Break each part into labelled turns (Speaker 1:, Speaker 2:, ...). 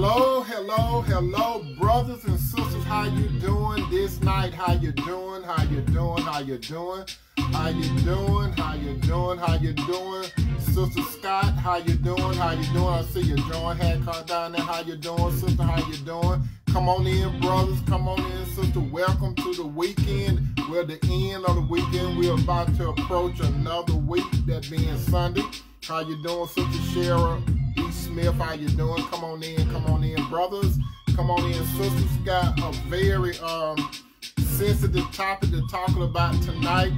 Speaker 1: Hello, hello, hello, brothers and sisters. How you doing this night? How you doing? How you doing? How you doing? How you doing? How you doing? How you doing? Sister Scott, how you doing? How you doing? I see you, John Hancock down there. How you doing, sister? How you doing? Come on in, brothers. Come on in, sister. Welcome to the weekend. We're at the end of the weekend. We're about to approach another week, that being Sunday. How you doing, Sister Shara E. Smith? How you doing? Come on in, brothers. Come on in, sisters. Got a very sensitive topic to talk about tonight.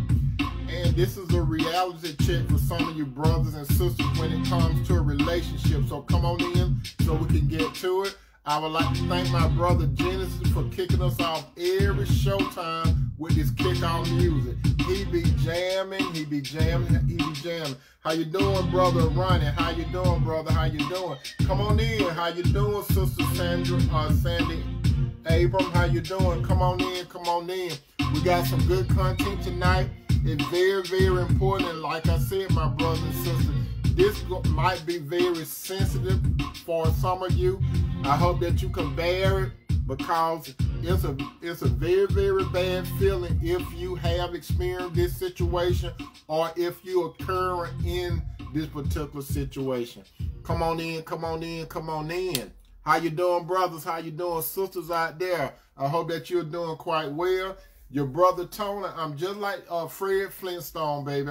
Speaker 1: And this is a reality check for some of you brothers and sisters when it comes to a relationship. So come on in so we can get to it. I would like to thank my brother Genesis for kicking us off every showtime with this kickoff music. He be jamming. How you doing, brother Ronnie? How you doing, brother? How you doing? Come on in. How you doing, sister Sandy Abram? How you doing? Come on in. We got some good content tonight. It's very, very important. And like I said, my brothers and sisters, this might be very sensitive for some of you. I hope that you can bear it, because it's a very, very bad feeling if you have experienced this situation or if you are current in this particular situation. Come on in. How you doing, brothers? How you doing, sisters out there? I hope that you're doing quite well. Your brother Tony, I'm just like Fred Flintstone, baby.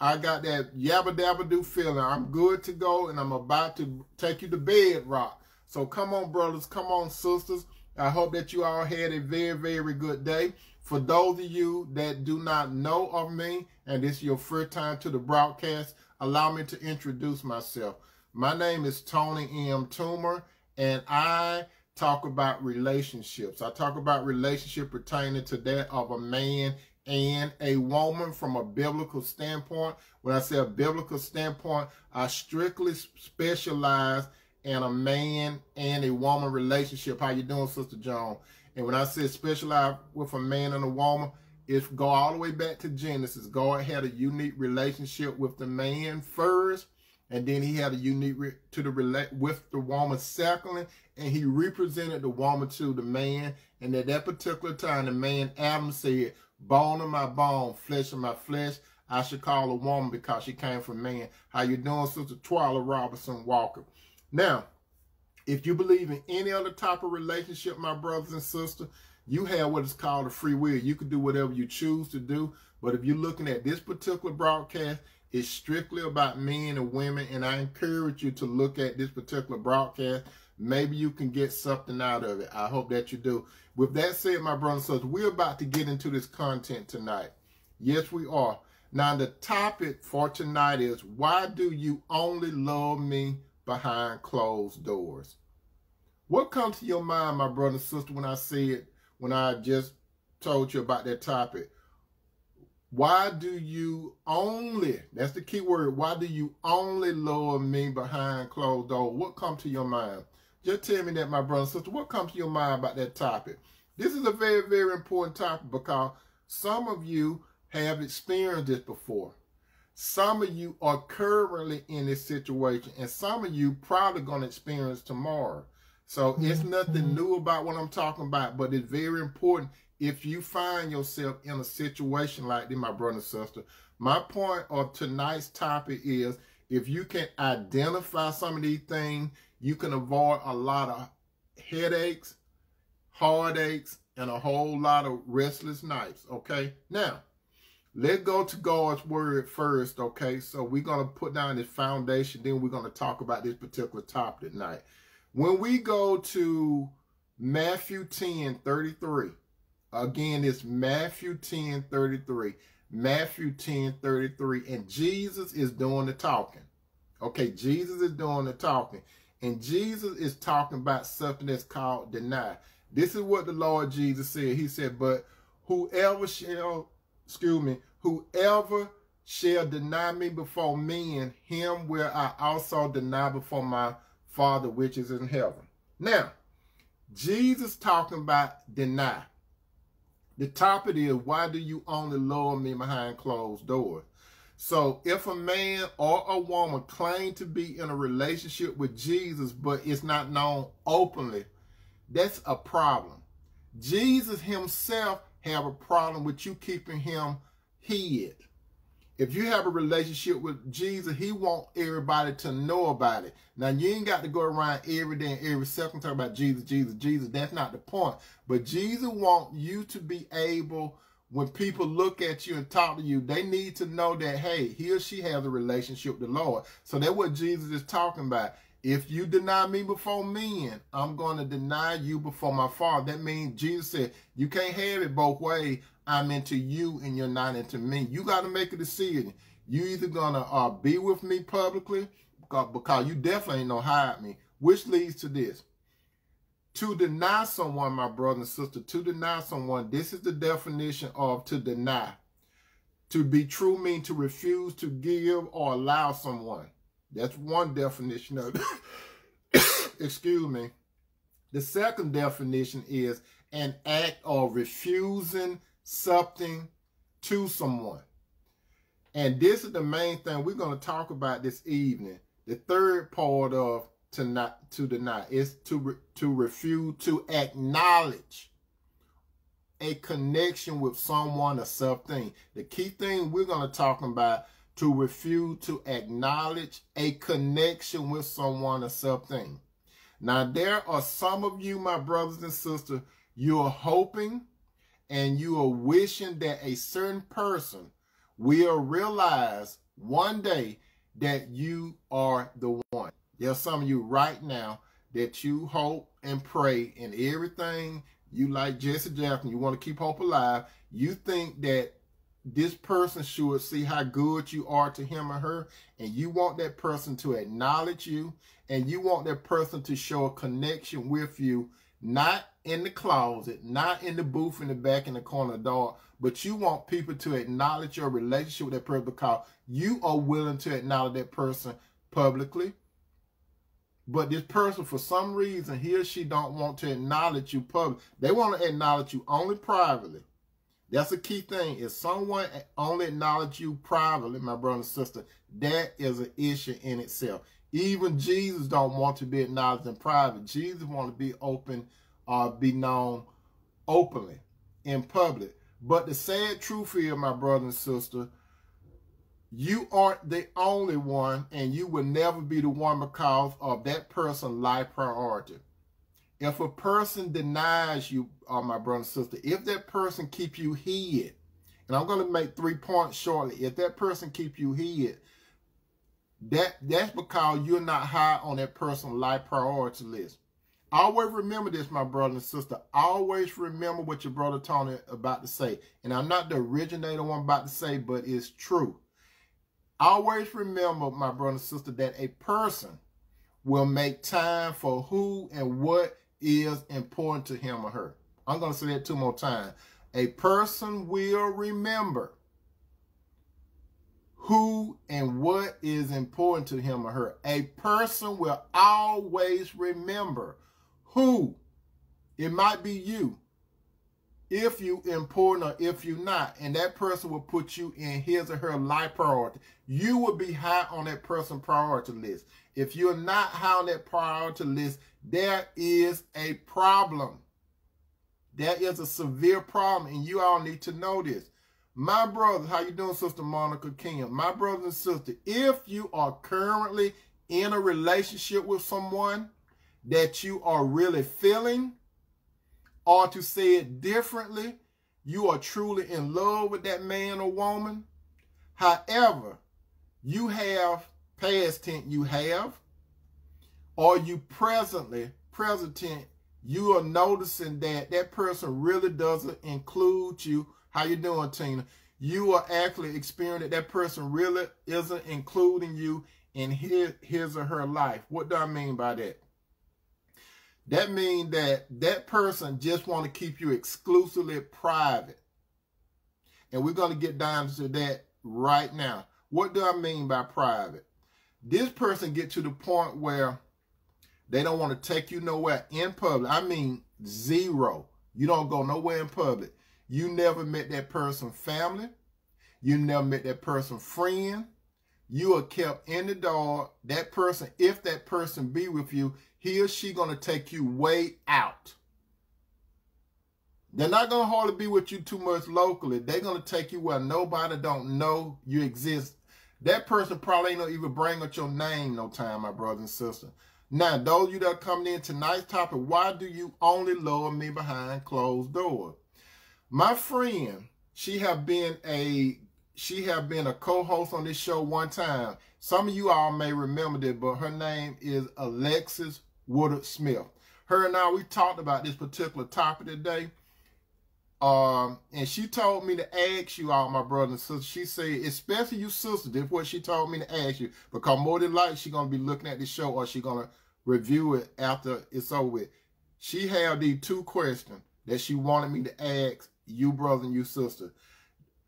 Speaker 1: I got that yabba dabba do feeling. I'm good to go, and I'm about to take you to bed, rock. So come on, brothers. Come on, sisters. I hope that you all had a very, very good day. For those of you that do not know of me, and this is your first time to the broadcast, allow me to introduce myself. My name is Tony M. Toomer, and I talk about relationships. I talk about relationship pertaining to that of a man and a woman from a biblical standpoint. When I say a biblical standpoint, I strictly specialize in a man and a woman relationship. How you doing, Sister Joan? And when I say specialize with a man and a woman, it's go all the way back to Genesis. God had a unique relationship with the man first, and then he had a unique with the woman secondly, and he represented the woman to the man. And at that particular time, the man Adam said, "Bone of my bone, flesh of my flesh, I should call a woman because she came from man." How you doing, Sister Twyla Robinson Walker? Now, if you believe in any other type of relationship, my brothers and sisters, you have what is called a free will. You can do whatever you choose to do. But if you're looking at this particular broadcast, it's strictly about men and women, and I encourage you to look at this particular broadcast. Maybe you can get something out of it. I hope that you do. With that said, my brothers and sisters, we're about to get into this content tonight. Yes, we are. Now, the topic for tonight is, why do you only love me behind closed doors? What comes to your mind, my brother and sister, when I just told you about that topic? Why do you only, that's the key word, why do you only love me behind closed doors? What comes to your mind? Just tell me that, my brother and sister. What comes to your mind about that topic? This is a very, very important topic, because some of you have experienced this before. Some of you are currently in this situation, and some of you probably going to experience tomorrow. So it's nothing new about what I'm talking about, but it's very important if you find yourself in a situation like this, my brother and sister. My point of tonight's topic is, if you can identify some of these things, you can avoid a lot of headaches, heartaches, and a whole lot of restless nights, okay? Now, let's go to God's word first, okay? So we're going to put down this foundation, then we're going to talk about this particular topic tonight. When we go to Matthew 10:33, again, it's Matthew 10:33. Matthew 10:33, and Jesus is doing the talking. Okay, Jesus is doing the talking. And Jesus is talking about something that's called deny. This is what the Lord Jesus said. He said, "But whoever shall deny me before men, him will I also deny before my Father which is in heaven." Now, Jesus talking about deny. The topic is, why do you only love me behind closed doors? So if a man or a woman claim to be in a relationship with Jesus, but it's not known openly, that's a problem. Jesus himself have a problem with you keeping him hid. If you have a relationship with Jesus, he wants everybody to know about it. Now, you ain't got to go around every day and every second talking about Jesus, Jesus, Jesus. That's not the point. But Jesus wants you to be able, when people look at you and talk to you, they need to know that, hey, he or she has a relationship with the Lord. So that's what Jesus is talking about. If you deny me before men, I'm going to deny you before my Father. That means Jesus said, you can't have it both ways. I'm into you and you're not into me. You got to make a decision. You either going to be with me publicly, because you definitely ain't going to hide me, which leads to this. To deny someone, my brother and sister, to deny someone, this is the definition of to deny. To be true means to refuse to give or allow someone. That's one definition of it. Excuse me. The second definition is an act of refusing something to someone. And this is the main thing we're going to talk about this evening. The third part of to deny is to refuse to acknowledge a connection with someone or something. The key thing we're going to talk about, to refuse to acknowledge a connection with someone or something. Now, there are some of you, my brothers and sisters, you are hoping and you are wishing that a certain person will realize one day that you are the one. There's some of you right now that you hope and pray and everything you, like Jesse Jackson, you want to keep hope alive. You think that this person should see how good you are to him or her, and you want that person to acknowledge you, and you want that person to show a connection with you, not in the closet, not in the booth in the back in the corner of the door, but you want people to acknowledge your relationship with that person because you are willing to acknowledge that person publicly. But this person, for some reason, he or she don't want to acknowledge you publicly. They want to acknowledge you only privately. That's a key thing. If someone only acknowledge you privately, my brother and sister, that is an issue in itself. Even Jesus don't want to be acknowledged in private. Jesus want to be open or be known openly in public. But the sad truth is, my brother and sister, you aren't the only one, and you will never be the one because of that person's life priority. If a person denies you, my brother and sister, if that person keep you hid, and I'm going to make 3 points shortly. If that person keep you hid, that's because you're not high on that person's life priority list. Always remember this, my brother and sister. Always remember what your brother Tony about to say. And I'm not the originator one about to say, but it's true. Always remember, my brother and sister, that a person will make time for who and what is important to him or her. I'm going to say that 2 more times. A person will remember who and what is important to him or her. A person will always remember who. It might be you, if you important or if you not, and that person will put you in his or her life priority. You will be high on that person's priority list. If you're not high on that priority list, there is a problem. There is a severe problem, and you all need to know this. My brothers, how you doing, Sister Monica King? My brothers and sisters, if you are currently in a relationship with someone that you are really feeling, or to say it differently, you are truly in love with that man or woman. However, you have, past tense, you have, or you present tense, you are noticing that that person really doesn't include you. How you doing, Tina? You are actually experiencing that person really isn't including you in his or her life. What do I mean by that? That means that that person just want to keep you exclusively private. And we're going to get down to that right now. What do I mean by private? This person get to the point where they don't want to take you nowhere in public. I mean, zero. You don't go nowhere in public. You never met that person's family. You never met that person friend. You are kept in the dark. That person, if that person be with you, he or she going to take you way out. They're not going to hardly be with you too much locally. They're going to take you where nobody don't know you exist. That person probably ain't gonna even bring up your name no time, my brother and sister. Now, those of you that are coming in tonight's topic, why do you only love me behind closed doors? My friend, she have been a co-host on this show one time. Some of you all may remember that, but her name is Alexis Woodard Smith. Her and I, we talked about this particular topic today. And she told me to ask you all, my brother and sister. She said, especially you sisters, this is what she told me to ask you. Because more than likely, she's going to be looking at the show or she's going to review it after it's over with. She had these two questions that she wanted me to ask you, brother and you, sister.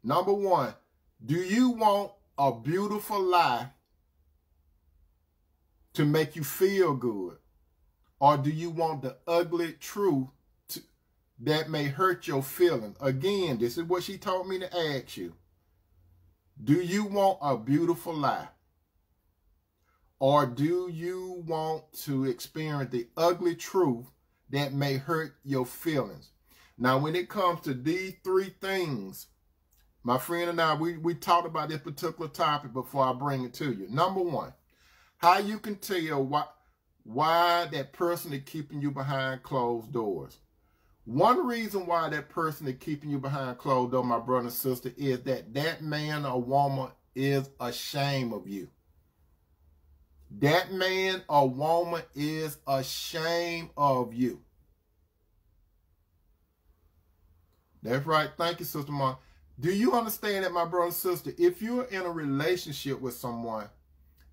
Speaker 1: Number one, do you want a beautiful lie to make you feel good? Or do you want the ugly truth that may hurt your feelings? Again, this is what she told me to ask you. Do you want a beautiful lie? Or do you want to experience the ugly truth that may hurt your feelings? Now, when it comes to these three things, my friend and I, we talked about this particular topic before I bring it to you. Number one, how you can tell why that person is keeping you behind closed doors. One reason why that person is keeping you behind closed doors, my brother and sister, is that man or woman is ashamed of you. That man or woman is ashamed of you. That's right. Thank you, Sister Mom. Do you understand that, my brother and sister? If you're in a relationship with someone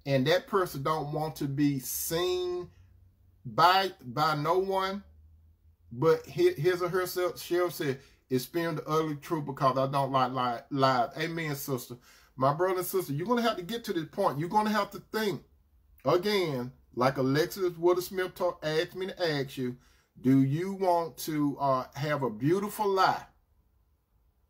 Speaker 1: and that person don't want to be seen by no one, but his or herself, she'll say, experience the ugly truth because I don't like lies. Amen, sister. My brother and sister, you're going to have to get to this point. You're going to have to think, again, like Alexis Woodard Smith asked me to ask you, do you want to have a beautiful lie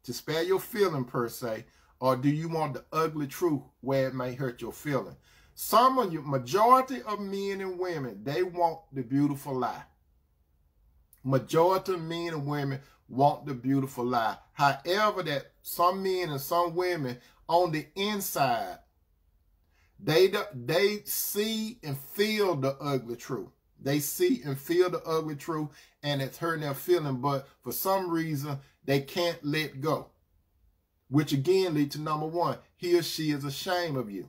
Speaker 1: to spare your feeling per se, or do you want the ugly truth where it may hurt your feeling? Some of you, majority of men and women, they want the beautiful lie. Majority of men and women want the beautiful lie. However, that some men and some women on the inside, they see and feel the ugly truth. They see and feel the ugly truth, and it's hurting their feeling, but for some reason, they can't let go. Which again leads to number one, he or she is ashamed of you.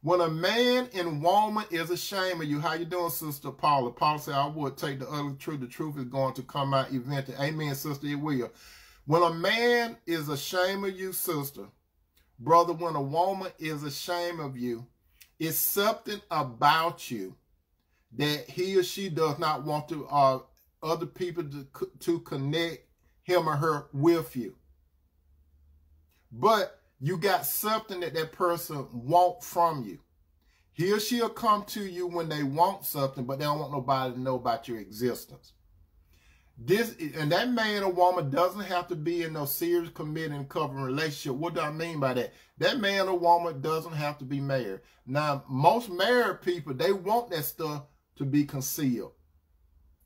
Speaker 1: When a man and woman is ashamed of you, how you doing, Sister Paula? Paula said, I would take the ugly truth. The truth is going to come out eventually. Amen, sister, it will. When a man is ashamed of you, sister, brother, when a woman is ashamed of you, it's something about you that he or she does not want to other people to connect him or her with you. But you got something that person want from you. He or she will come to you when they want something, but they don't want nobody to know about your existence. And that man or woman doesn't have to be in no serious, committed, and covering relationship. What do I mean by that? That man or woman doesn't have to be married. Now, most married people, they want that stuff to be concealed.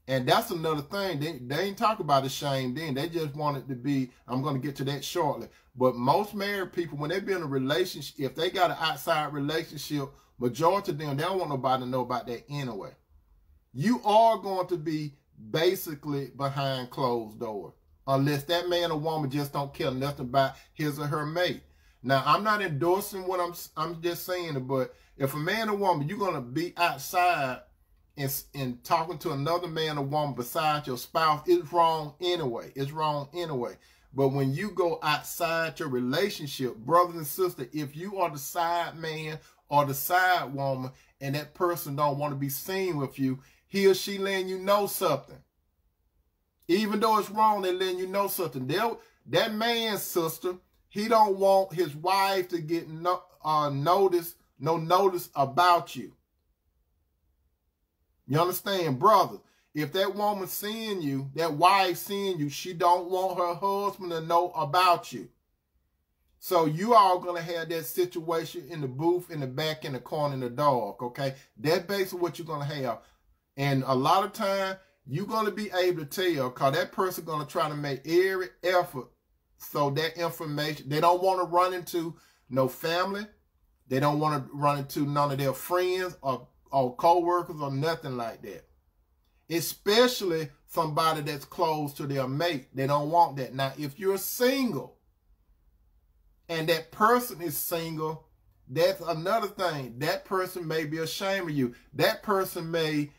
Speaker 1: And that's another thing. They ain't talk about the shame then. They just want it to be, I'm going to get to that shortly. But most married people, when they be in a relationship, if they got an outside relationship, majority of them, they don't want nobody to know about that anyway. You are going to be basically behind closed doors, unless that man or woman just don't care nothing about his or her mate. Now, I'm not endorsing what I'm just saying it, but if a man or woman, you're going to be outside and talking to another man or woman besides your spouse, it's wrong anyway. It's wrong anyway. But when you go outside your relationship, brothers and sisters, if you are the side man or the side woman and that person don't want to be seen with you, he or she letting you know something. Even though it's wrong, they're letting you know something. That man, sister, he don't want his wife to get no notice about you. You understand, brother? If that woman seeing you, that wife seeing you, she don't want her husband to know about you. So you all going to have that situation in the booth, in the back, in the corner, in the dark, okay? That's basically what you're going to have. And a lot of time, you're going to be able to tell, because that person going to try to make every effort so that information, they don't want to run into no family. They don't want to run into none of their friends or co-workers or nothing like that. Especially somebody that's close to their mate. They don't want that. Now, if you're single and that person is single, that's another thing. That person may be ashamed of you. That person may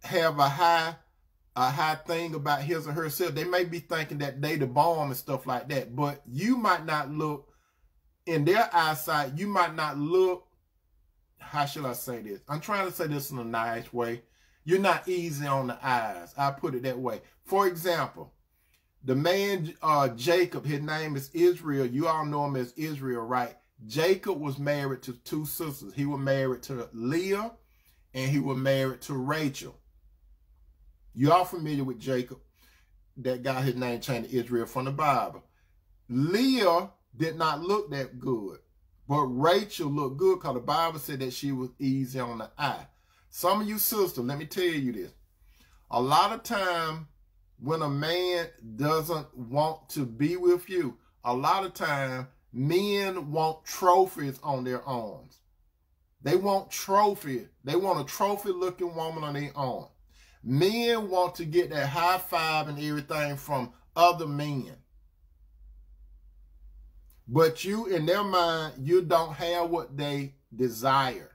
Speaker 1: have a high thing about his or herself. They may be thinking that they the bomb and stuff like that. But you might not look, in their eyesight, you might not look, how should I say this? I'm trying to say this in a nice way. You're not easy on the eyes. I put it that way. For example, the man Jacob, his name is Israel. You all know him as Israel, right? Jacob was married to two sisters. He was married to Leah and he was married to Rachel. You all familiar with Jacob? That got his name changed to Israel from the Bible. Leah did not look that good, but Rachel looked good because the Bible said that she was easy on the eye. Some of you sisters, let me tell you this. A lot of time when a man doesn't want to be with you, a lot of time men want trophies on their arms. They want trophy. They want a trophy-looking woman on their arm. Men want to get that high five and everything from other men. But you, in their mind, you don't have what they desire.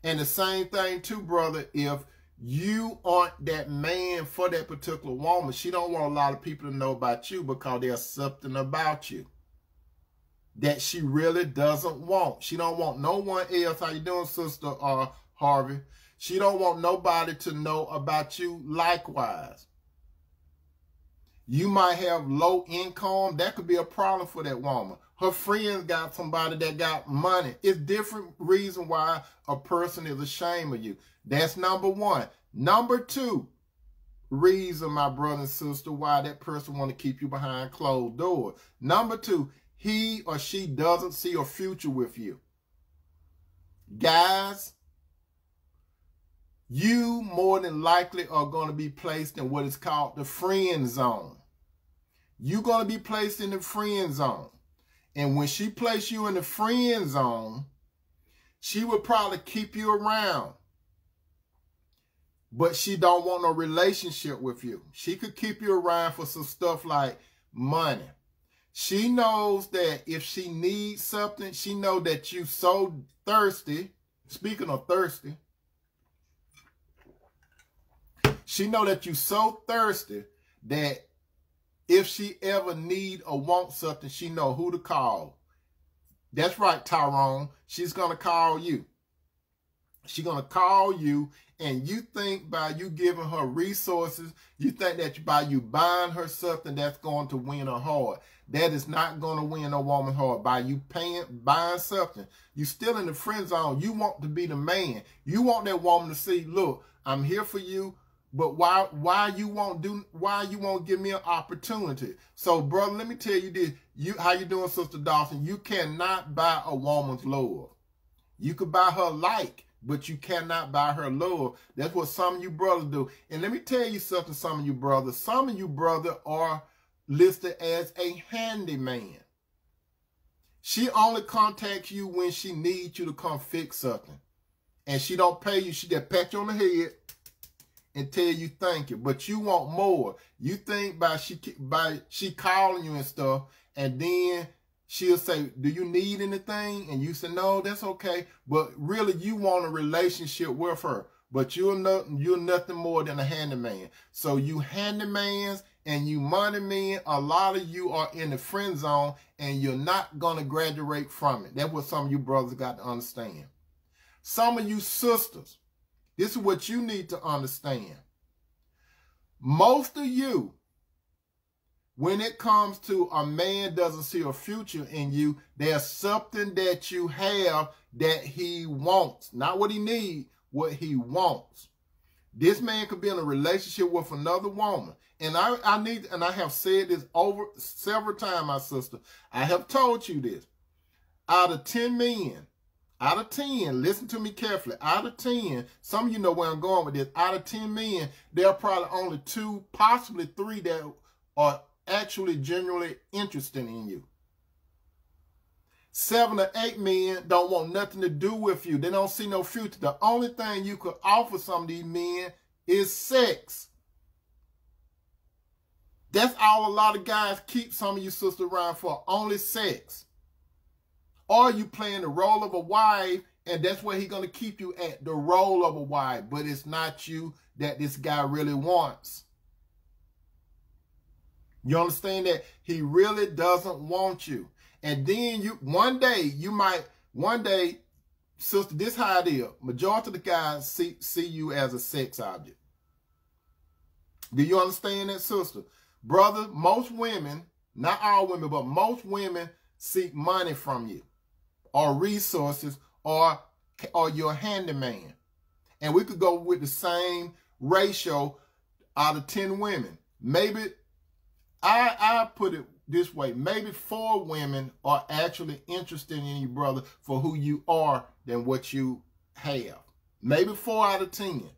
Speaker 1: And the same thing too, brother, if you aren't that man for that particular woman, she don't want a lot of people to know about you because there's something about you that she really doesn't want. She don't want no one else. How you doing, Sister Harvey? She don't want nobody to know about you likewise. You might have low income. That could be a problem for that woman. Her friends got somebody that got money. It's different reason why a person is ashamed of you. That's number one. Number two reason, my brother and sister, why that person want to keep you behind closed doors. Number two, he or she doesn't see a future with you. Guys, you more than likely are going to be placed in what is called the friend zone. You're going to be placed in the friend zone. And when she placed you in the friend zone, she would probably keep you around. But she don't want no relationship with you. She could keep you around for some stuff like money. She knows that if she needs something, she knows that you so thirsty. Speaking of thirsty, she know that you so thirsty that if she ever need or want something, she know who to call. That's right, Tyrone. She's going to call you. She's going to call you, and you think by you giving her resources, you think that by you buying her something, that's going to win her heart. That is not going to win a woman's heart. By you buying something, you still in the friend zone. You want to be the man. You want that woman to see, look, I'm here for you. But why you won't give me an opportunity? So, brother, let me tell you this. How you doing, Sister Dawson? You cannot buy a woman's love. You could buy her like, but you cannot buy her love. That's what some of you brothers do. And let me tell you something, some of you brothers. Some of you brothers are listed as a handyman. She only contacts you when she needs you to come fix something. And she don't pay you. She just pat you on the head and tell you thank you, but you want more. You think by she calling you and stuff, and then she'll say, do you need anything? And you say, no, that's okay. But really, you want a relationship with her, but you're nothing more than a handyman. So you handymans and you money men, a lot of you are in the friend zone, and you're not going to graduate from it. That's what some of you brothers got to understand. Some of you sisters, this is what you need to understand. Most of you, when it comes to a man doesn't see a future in you, there's something that you have that he wants. Not what he needs, what he wants. This man could be in a relationship with another woman. And I have said this over several times, my sister. I have told you this. Out of 10 men, out of 10, listen to me carefully, out of 10, some of you know where I'm going with this, out of 10 men, there are probably only 2, possibly 3 that are actually genuinely interested in you. 7 or 8 men don't want nothing to do with you. They don't see no future. The only thing you could offer some of these men is sex. That's all a lot of guys keep some of you sisters around for, only sex. Or you playing the role of a wife, and that's where he's going to keep you at, the role of a wife. But it's not you that this guy really wants. You understand that? He really doesn't want you. And then one day, sister, this how it is. Majority of the guys see you as a sex object. Do you understand that, sister? Brother, most women, not all women, but most women seek money from you, or resources, or your handyman. And we could go with the same ratio out of 10 women. Maybe, I put it this way, maybe 4 women are actually interested in you, brother, for who you are than what you have. Maybe 4 out of 10.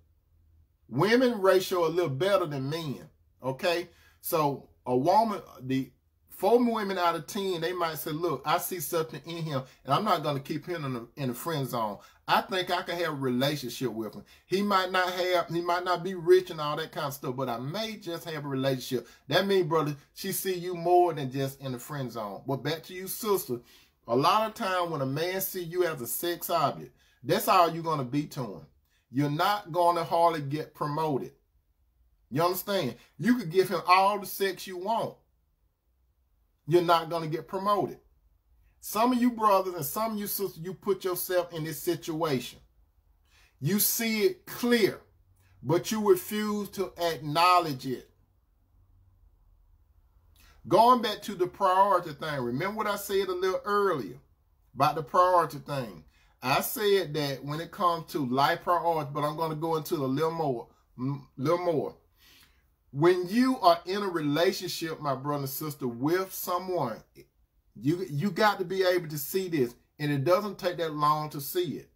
Speaker 1: Women ratio a little better than men, okay? So a woman, the 4 women out of 10, they might say, look, I see something in him, and I'm not going to keep him in the friend zone. I think I can have a relationship with him. He might not be rich and all that kind of stuff, but I may just have a relationship. That means, brother, she see you more than just in the friend zone. But back to you, sister, a lot of time when a man see you as a sex object, that's all you're going to be to him. You're not going to hardly get promoted. You understand? You could give him all the sex you want. You're not going to get promoted. Some of you brothers and some of you sisters, you put yourself in this situation. You see it clear, but you refuse to acknowledge it. Going back to the priority thing, remember what I said a little earlier about the priority thing. I said that when it comes to life priority, but I'm going to go into a little more. When you are in a relationship, my brother and sister, with someone, you got to be able to see this, and it doesn't take that long to see it.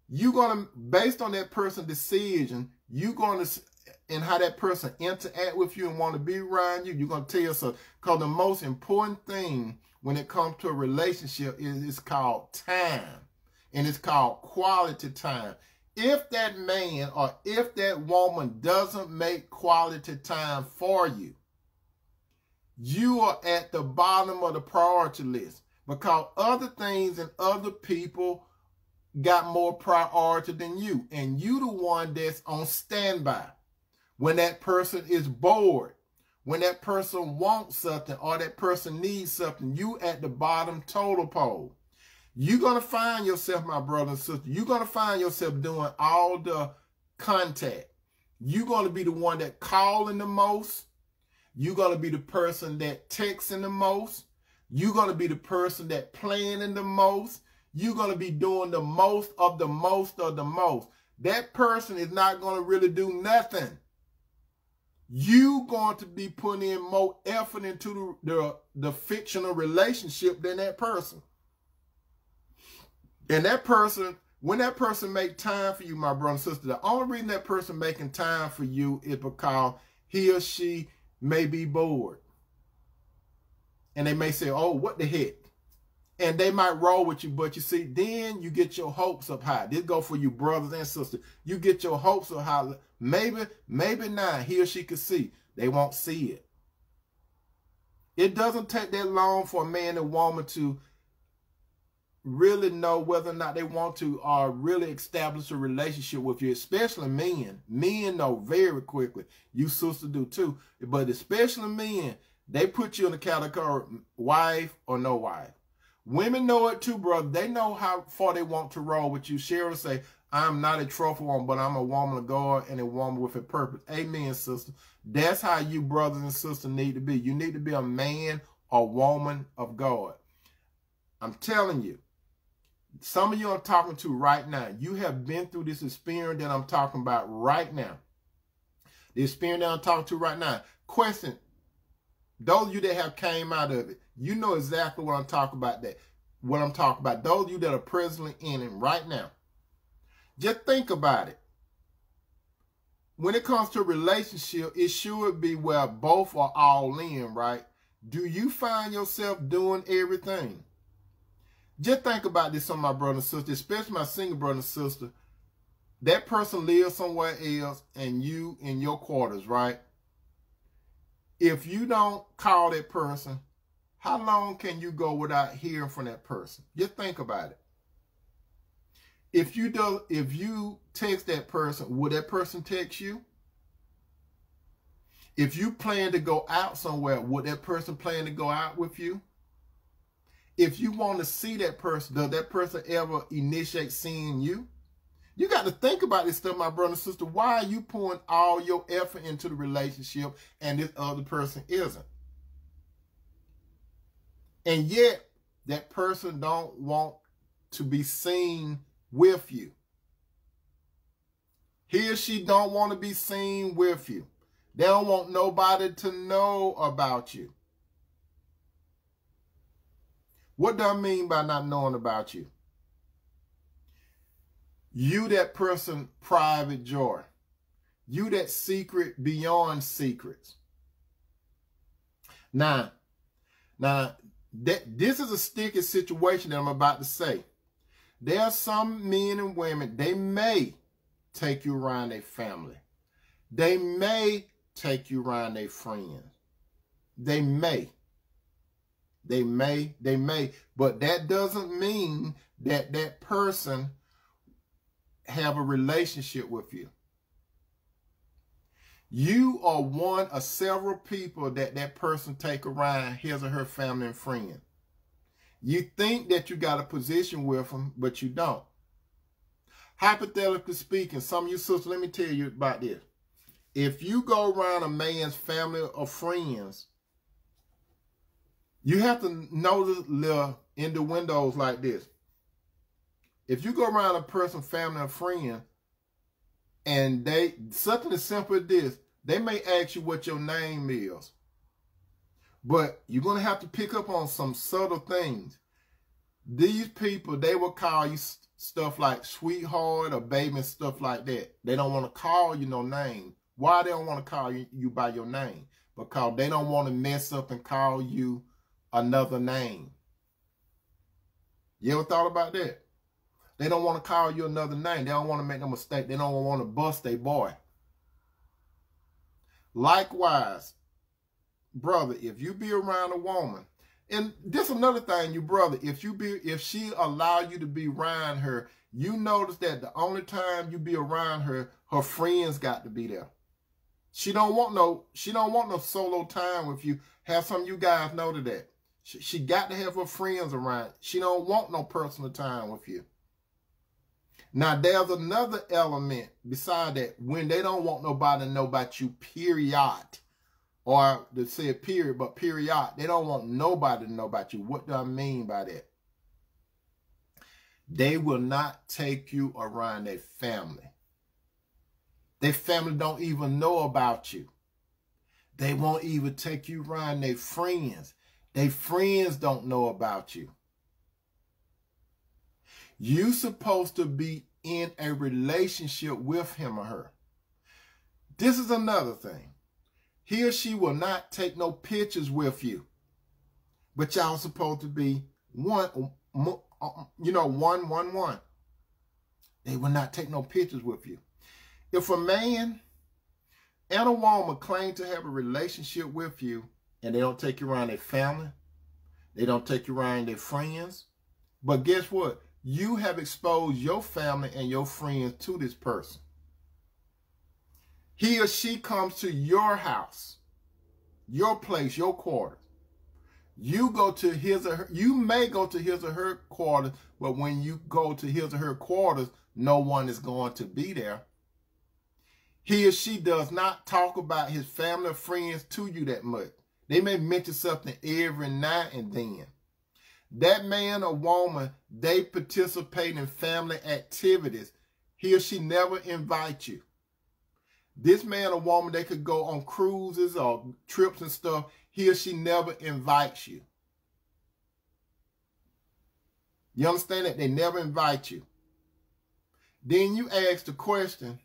Speaker 1: You're going to, based on that person's decision, you're going to, and how that person interact with you and want to be around you, you're going to tell yourself, because the most important thing when it comes to a relationship is called time, and it's called quality time. If that man or if that woman doesn't make quality time for you, you are at the bottom of the priority list, because other things and other people got more priority than you. And you the one that's on standby. When that person is bored, when that person wants something or that person needs something, you at the bottom total pole. You're going to find yourself, my brother and sister, you're going to find yourself doing all the contact. You're going to be the one that calling the most. You're going to be the person that texting the most. You're going to be the person that planning the most. You're going to be doing the most of the most of the most. That person is not going to really do nothing. You're going to be putting in more effort into the fictional relationship than that person. And that person, when that person make time for you, my brother and sister, the only reason that person making time for you is because he or she may be bored. And they may say, oh, what the heck? And they might roll with you, but you see, then you get your hopes up high. This go for you brothers and sisters. You get your hopes up high. Maybe not. He or she could see. They won't see it. It doesn't take that long for a man and woman to really know whether or not they want to really establish a relationship with you, especially men. Men know very quickly. You sisters do too. But especially men, they put you in the category wife or no wife. Women know it too, brother. They know how far they want to roll with you. Cheryl say, I'm not a trophy woman, but I'm a woman of God and a woman with a purpose. Amen, sister. That's how you brothers and sisters need to be. You need to be a man or woman of God. I'm telling you, Some of you I'm talking to right now, you have been through this experience that I'm talking about right now. The experience that I'm talking to right now. Question, those of you that have came out of it, you know exactly what I'm talking about. What I'm talking about. Those of you that are presently in it right now. Just think about it. When it comes to a relationship, it should be where both are all in, right? Do you find yourself doing everything? Just think about this, on my brother and sister, especially my single brother and sister. That person lives somewhere else and you in your quarters, right? If you don't call that person, how long can you go without hearing from that person? Just think about it. If you text that person, will that person text you? If you plan to go out somewhere, would that person plan to go out with you? If you want to see that person, does that person ever initiate seeing you? You got to think about this stuff, my brother and sister. Why are you pouring all your effort into the relationship and this other person isn't? And yet, that person don't want to be seen with you. He or she don't want to be seen with you. They don't want nobody to know about you. What do I mean by not knowing about you? You that person private joy. You that secret beyond secrets. Now, this is a sticky situation that I'm about to say. There are some men and women, they may take you around their family. They may take you around their friends. They may. But that doesn't mean that that person have a relationship with you. You are one of several people that person take around his or her family and friends. You think that you got a position with them, but you don't. Hypothetically speaking, some of you sisters, let me tell you about this. If you go around a man's family or friends, you have to notice in the windows like this. If you go around a person's family or friend, and something as simple as this, they may ask you what your name is. But you're going to have to pick up on some subtle things. These people, they will call you stuff like sweetheart or baby and stuff like that. They don't want to call you no name. Why they don't want to call you by your name? Because they don't want to mess up and call you another name. You ever thought about that? They don't want to call you another name. They don't want to make no mistake. They don't want to bust their boy. Likewise, brother, if you be around a woman, and this another thing, you brother, if she allow you to be around her, you notice that the only time you be around her, her friends got to be there. She don't want no solo time with you. Have some of you guys noted that. She got to have her friends around. She don't want no personal time with you. Now, there's another element beside that. When they don't want nobody to know about you, period. Or to say period, but period. They don't want nobody to know about you. What do I mean by that? They will not take you around their family. Their family don't even know about you. They won't even take you around their friends. Their friends don't know about you. You're supposed to be in a relationship with him or her. This is another thing. He or she will not take no pictures with you. But y'all supposed to be one. They will not take no pictures with you. If a man and a woman claim to have a relationship with you and they don't take you around their family, they don't take you around their friends, but guess what? You have exposed your family and your friends to this person. He or she comes to your house, your place, your quarters. You go to his or her, you may go to his or her quarters, but when you go to his or her quarters, no one is going to be there. He or she does not talk about his family or friends to you that much. They may mention something every now and then. That man or woman, they participate in family activities. He or she never invites you. This man or woman, they could go on cruises or trips and stuff. He or she never invites you. You understand that? They never invite you. Then you ask the question.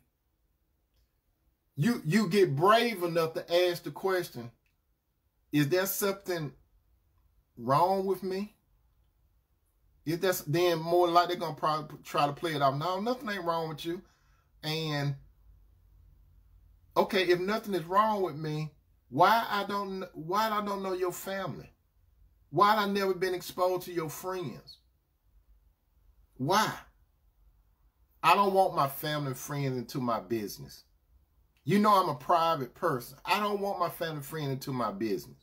Speaker 1: You get brave enough to ask the question, is there something wrong with me? Is that then more like they're going to probably try to play it off? No, nothing ain't wrong with you. And okay, if nothing is wrong with me, why I don't know your family? Why I never been exposed to your friends? Why? I don't want my family and friends into my business. You know I'm a private person. I don't want my family and friends into my business.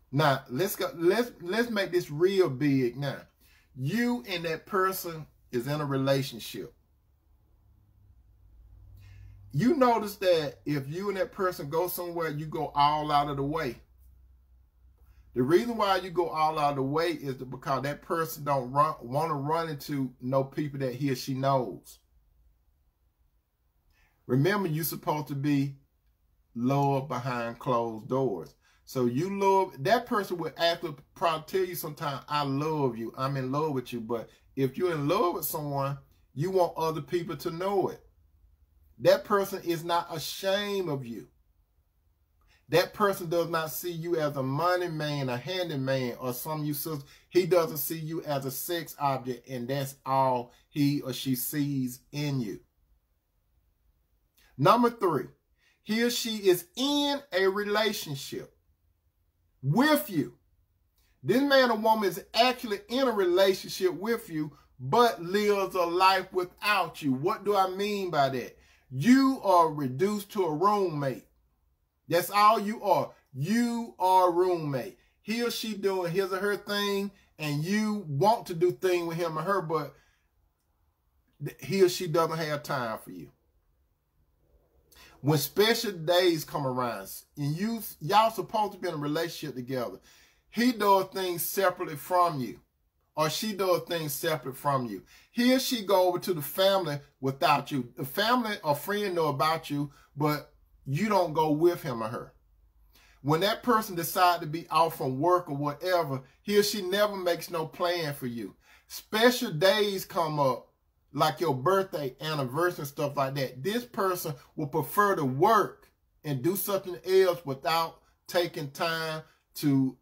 Speaker 1: Now, let's make this real big now. You and that person is in a relationship. You notice that if you and that person go somewhere, you go all out of the way. The reason why you go all out of the way is because that person don't want to run into no people that he or she knows. Remember, you're supposed to be loved behind closed doors. So you love, that person will actually probably tell you sometimes, I love you, I'm in love with you. But if you're in love with someone, you want other people to know it. That person is not ashamed of you. That person does not see you as a money man, a handyman, or some you sisters. He doesn't see you as a sex object, and that's all he or she sees in you. Number 3, he or she is in a relationship with you. This man or woman is actually in a relationship with you, but lives a life without you. What do I mean by that? You are reduced to a roommate. That's all you are. You are a roommate. He or she doing his or her thing, and you want to do things with him or her, but he or she doesn't have time for you. When special days come around, and y'all supposed to be in a relationship together, he does things separately from you, or she does things separate from you. He or she go over to the family without you. The family or friend know about you, but you don't go with him or her. When that person decides to be off from work or whatever, he or she never makes no plan for you. Special days come up, like your birthday, anniversary, and stuff like that. This person will prefer to work and do something else without taking time to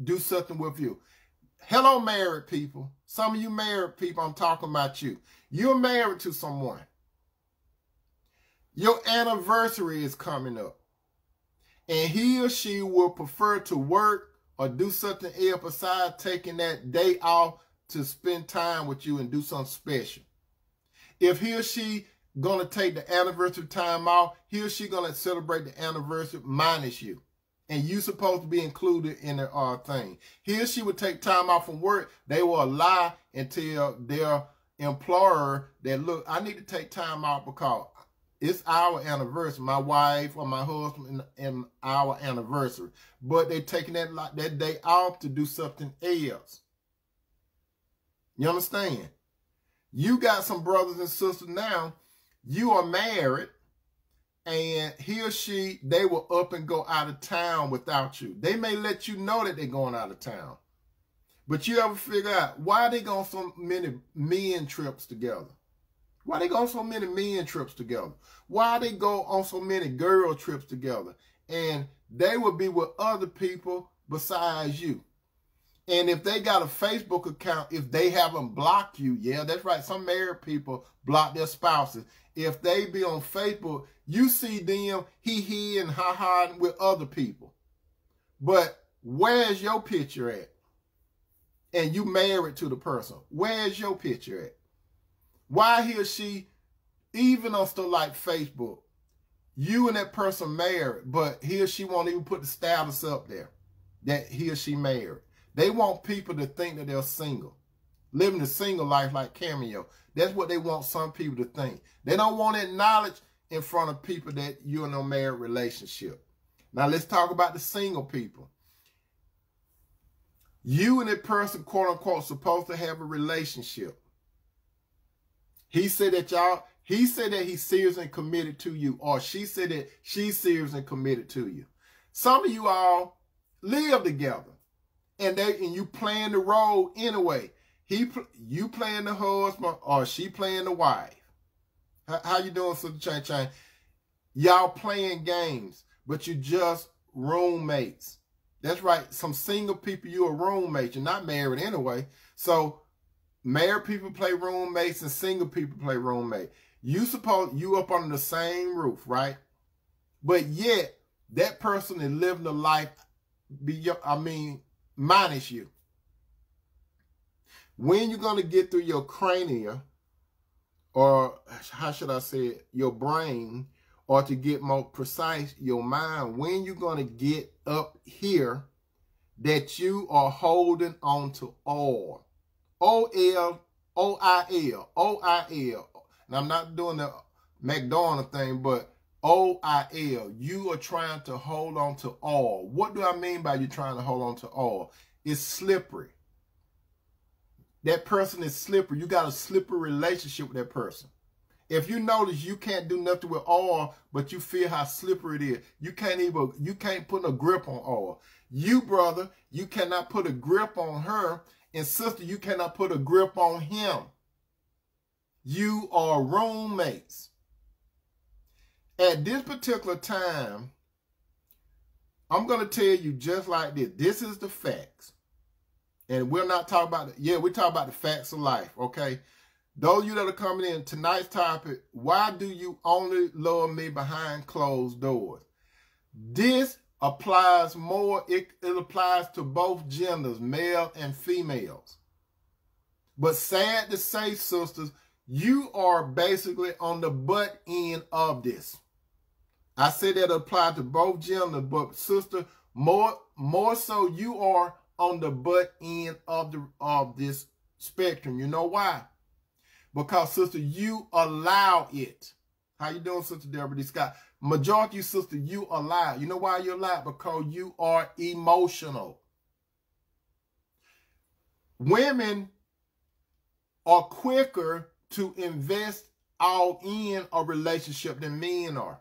Speaker 1: do something with you. Hello, married people. Some of you married people, I'm talking about you. You're married to someone. Your anniversary is coming up. And he or she will prefer to work or do something else besides taking that day off to spend time with you and do something special. If he or she going to take the anniversary time off, he or she going to celebrate the anniversary minus you. And you supposed to be included in the thing. He or she would take time off from work. They will lie and tell their employer that, look, I need to take time off because it's our anniversary, my wife or my husband and our anniversary. But they're taking that day off to do something else. You understand? You got some brothers and sisters now, you are married, and he or she, they will up and go out of town without you. They may let you know that they're going out of town. But you ever figure out why they go on so many men trips together? Why they go on so many men trips together? Why they go on so many girl trips together? And they will be with other people besides you. And if they got a Facebook account, if they haven't blocked you, yeah, that's right. Some married people block their spouses. If they be on Facebook, you see them he and ha with other people. But where's your picture at? And you married to the person. Where's your picture at? Why he or she, even on stuff like Facebook, you and that person married, but he or she won't even put the status up there that he or she married. They want people to think that they're single, living the single life like Cameo. That's what they want some people to think. They don't want to acknowledge in front of people that you're in a married relationship. Now let's talk about the single people. You and that person, quote unquote, supposed to have a relationship. He said that he said that he's serious and committed to you, or she said that she's serious and committed to you. Some of you all live together, and you playing the role anyway. You playing the husband, or she playing the wife. How you doing, Sister Chain Chain? Y'all playing games, but you just roommates. That's right. Some single people, you're a roommate. You're not married anyway. So married people play roommates and single people play roommate. You up under the same roof, right? But yet that person is living a life minus you. When you're going to get through your cranium, or how should I say it, your brain, or to get more precise, your mind, when you're going to get up here that you are holding on to oil. O-L, O-I-L, O-I-L. And I'm not doing the McDonald's thing, but O-I-L. You are trying to hold on to oil. What do I mean by you trying to hold on to oil? It's slippery. That person is slippery. You got a slippery relationship with that person. If you notice you can't do nothing with oil, but you feel how slippery it is, you can't put a grip on oil. You, brother, you cannot put a grip on her, and sister, you cannot put a grip on him. You are roommates. At this particular time, I'm going to tell you just like this. This is the facts. And we're not talking about, we're talking about the facts of life, okay? Those of you that are coming in, tonight's topic, why do you only love me behind closed doors? This applies more, it applies to both genders, male and females. But sad to say, sisters, you are basically on the butt end of this. I said that applies to both genders, but sister, more so you are on the butt end of this spectrum. You know why? Because, sister, you allow it. How you doing, Sister Deborah D. Scott? Majority of you, sister, you allow. You know why you allow? Because you are emotional. Women are quicker to invest all in a relationship than men are.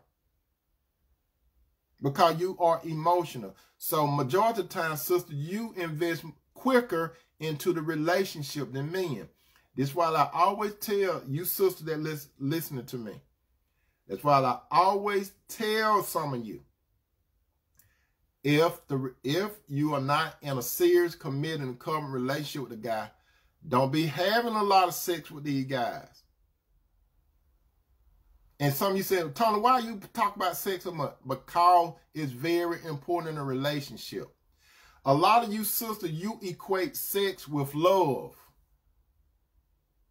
Speaker 1: Because you are emotional. So majority of the time, sister, you invest quicker into the relationship than men. This is why I always tell you, sister, that listening to me. That's why I always tell some of you, if you are not in a serious, committed, and covenant relationship with a guy, don't be having a lot of sex with these guys. And some of you said, Tony, why you talk about sex so much? Because it's very important in a relationship. A lot of you sisters, you equate sex with love.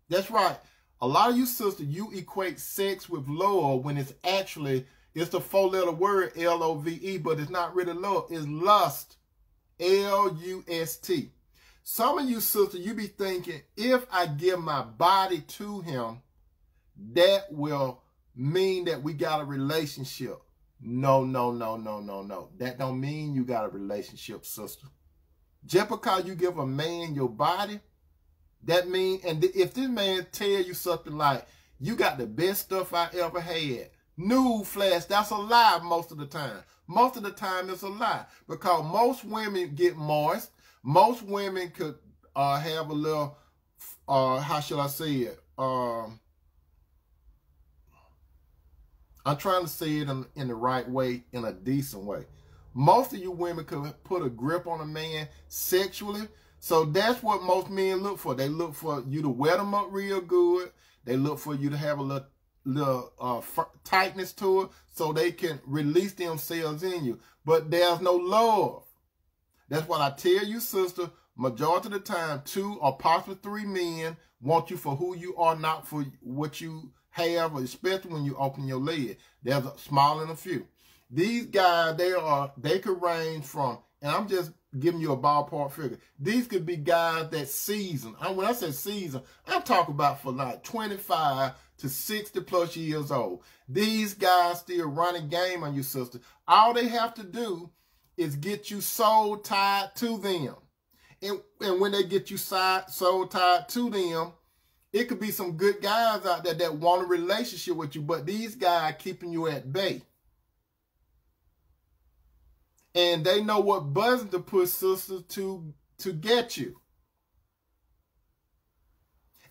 Speaker 1: That's right. A lot of you sisters, you equate sex with love when it's the four-letter word, L-O-V-E, but it's not really love. It's lust, L-U-S-T. Some of you sisters, you be thinking, if I give my body to him, that will mean that we got a relationship. No. That don't mean you got a relationship, sister. Just because you give a man your body, that means, and if this man tell you something like, you got the best stuff I ever had, newsflash, that's a lie most of the time. Most of the time it's a lie. Because most women get moist. Most women could have a little, how should I say it? I'm trying to say it in the right way, in a decent way. Most of you women could put a grip on a man sexually. So that's what most men look for. They look for you to wet them up real good. They look for you to have a little tightness to it so they can release themselves in you. But there's no love. That's what I tell you, sister. Majority of the time, 2 or possibly 3 men want you for who you are, not for what you have, especially when you open your lid. There's a small and a few. These guys, they could range from, and I'm just giving you a ballpark figure. These could be guys that seasoned. When I say seasoned, I'm talking about for like 25 to 60 plus years old. These guys still running game on you, sister. All they have to do is get you soul tied to them. And when they get you soul tied to them, it could be some good guys out there that want a relationship with you, but these guys keeping you at bay. And they know what buttons to push, sisters, to get you.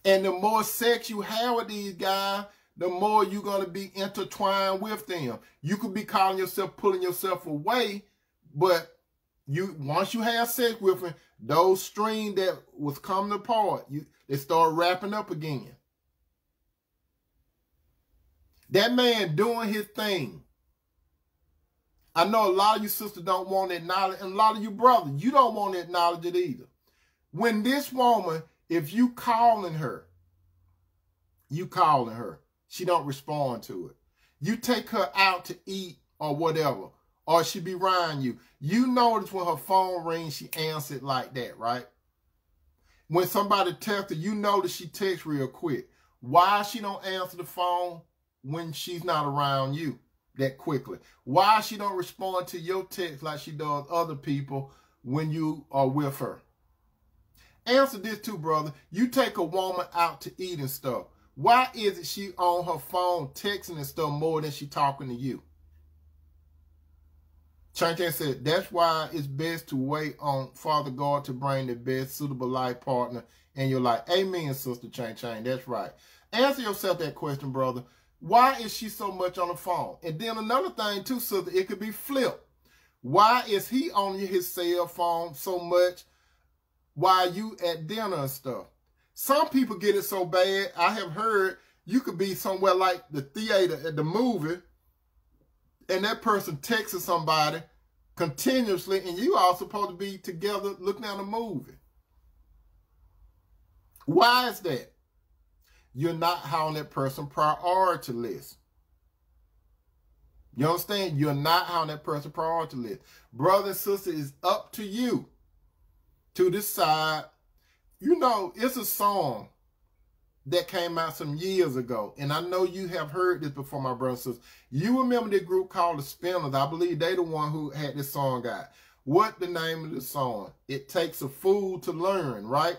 Speaker 1: And the more sex you have with these guys, the more you're going to be intertwined with them. You could be calling yourself, pulling yourself away, but once you have sex with them, those strings that was coming apart, they start wrapping up again. That man doing his thing. I know a lot of you sisters don't want to acknowledge, and a lot of you brothers, you don't want to acknowledge it either. When this woman, if you calling her, she don't respond to it. You take her out to eat or whatever, or she be riding you. You notice when her phone rings, she answered like that, right? When somebody texts her, you notice she texts real quick. Why she don't answer the phone when she's not around you that quickly? Why she don't respond to your text like she does other people when you are with her? Answer this too, brother. You take a woman out to eat and stuff. Why is it she on her phone texting and stuff more than she talking to you? Chan said, that's why it's best to wait on Father God to bring the best suitable life partner in your life. Amen, Sister Chan. That's right. Answer yourself that question, brother. Why is she so much on the phone? And then another thing too, sister, it could be flipped. Why is he on his cell phone so much while you at dinner and stuff? Some people get it so bad. I have heard you could be somewhere like the theater at the movie, and that person texting somebody continuously, and you all supposed to be together looking at a movie. Why is that? You're not on that person's priority list. You understand? You're not on that person's priority list. Brother and sister, it's up to you to decide. You know, it's a song that came out some years ago, and I know you have heard this before, my brothers and sisters. You remember the group called the Spinners. I believe they the one who had this song out. What the name of the song? It takes a fool to learn, right?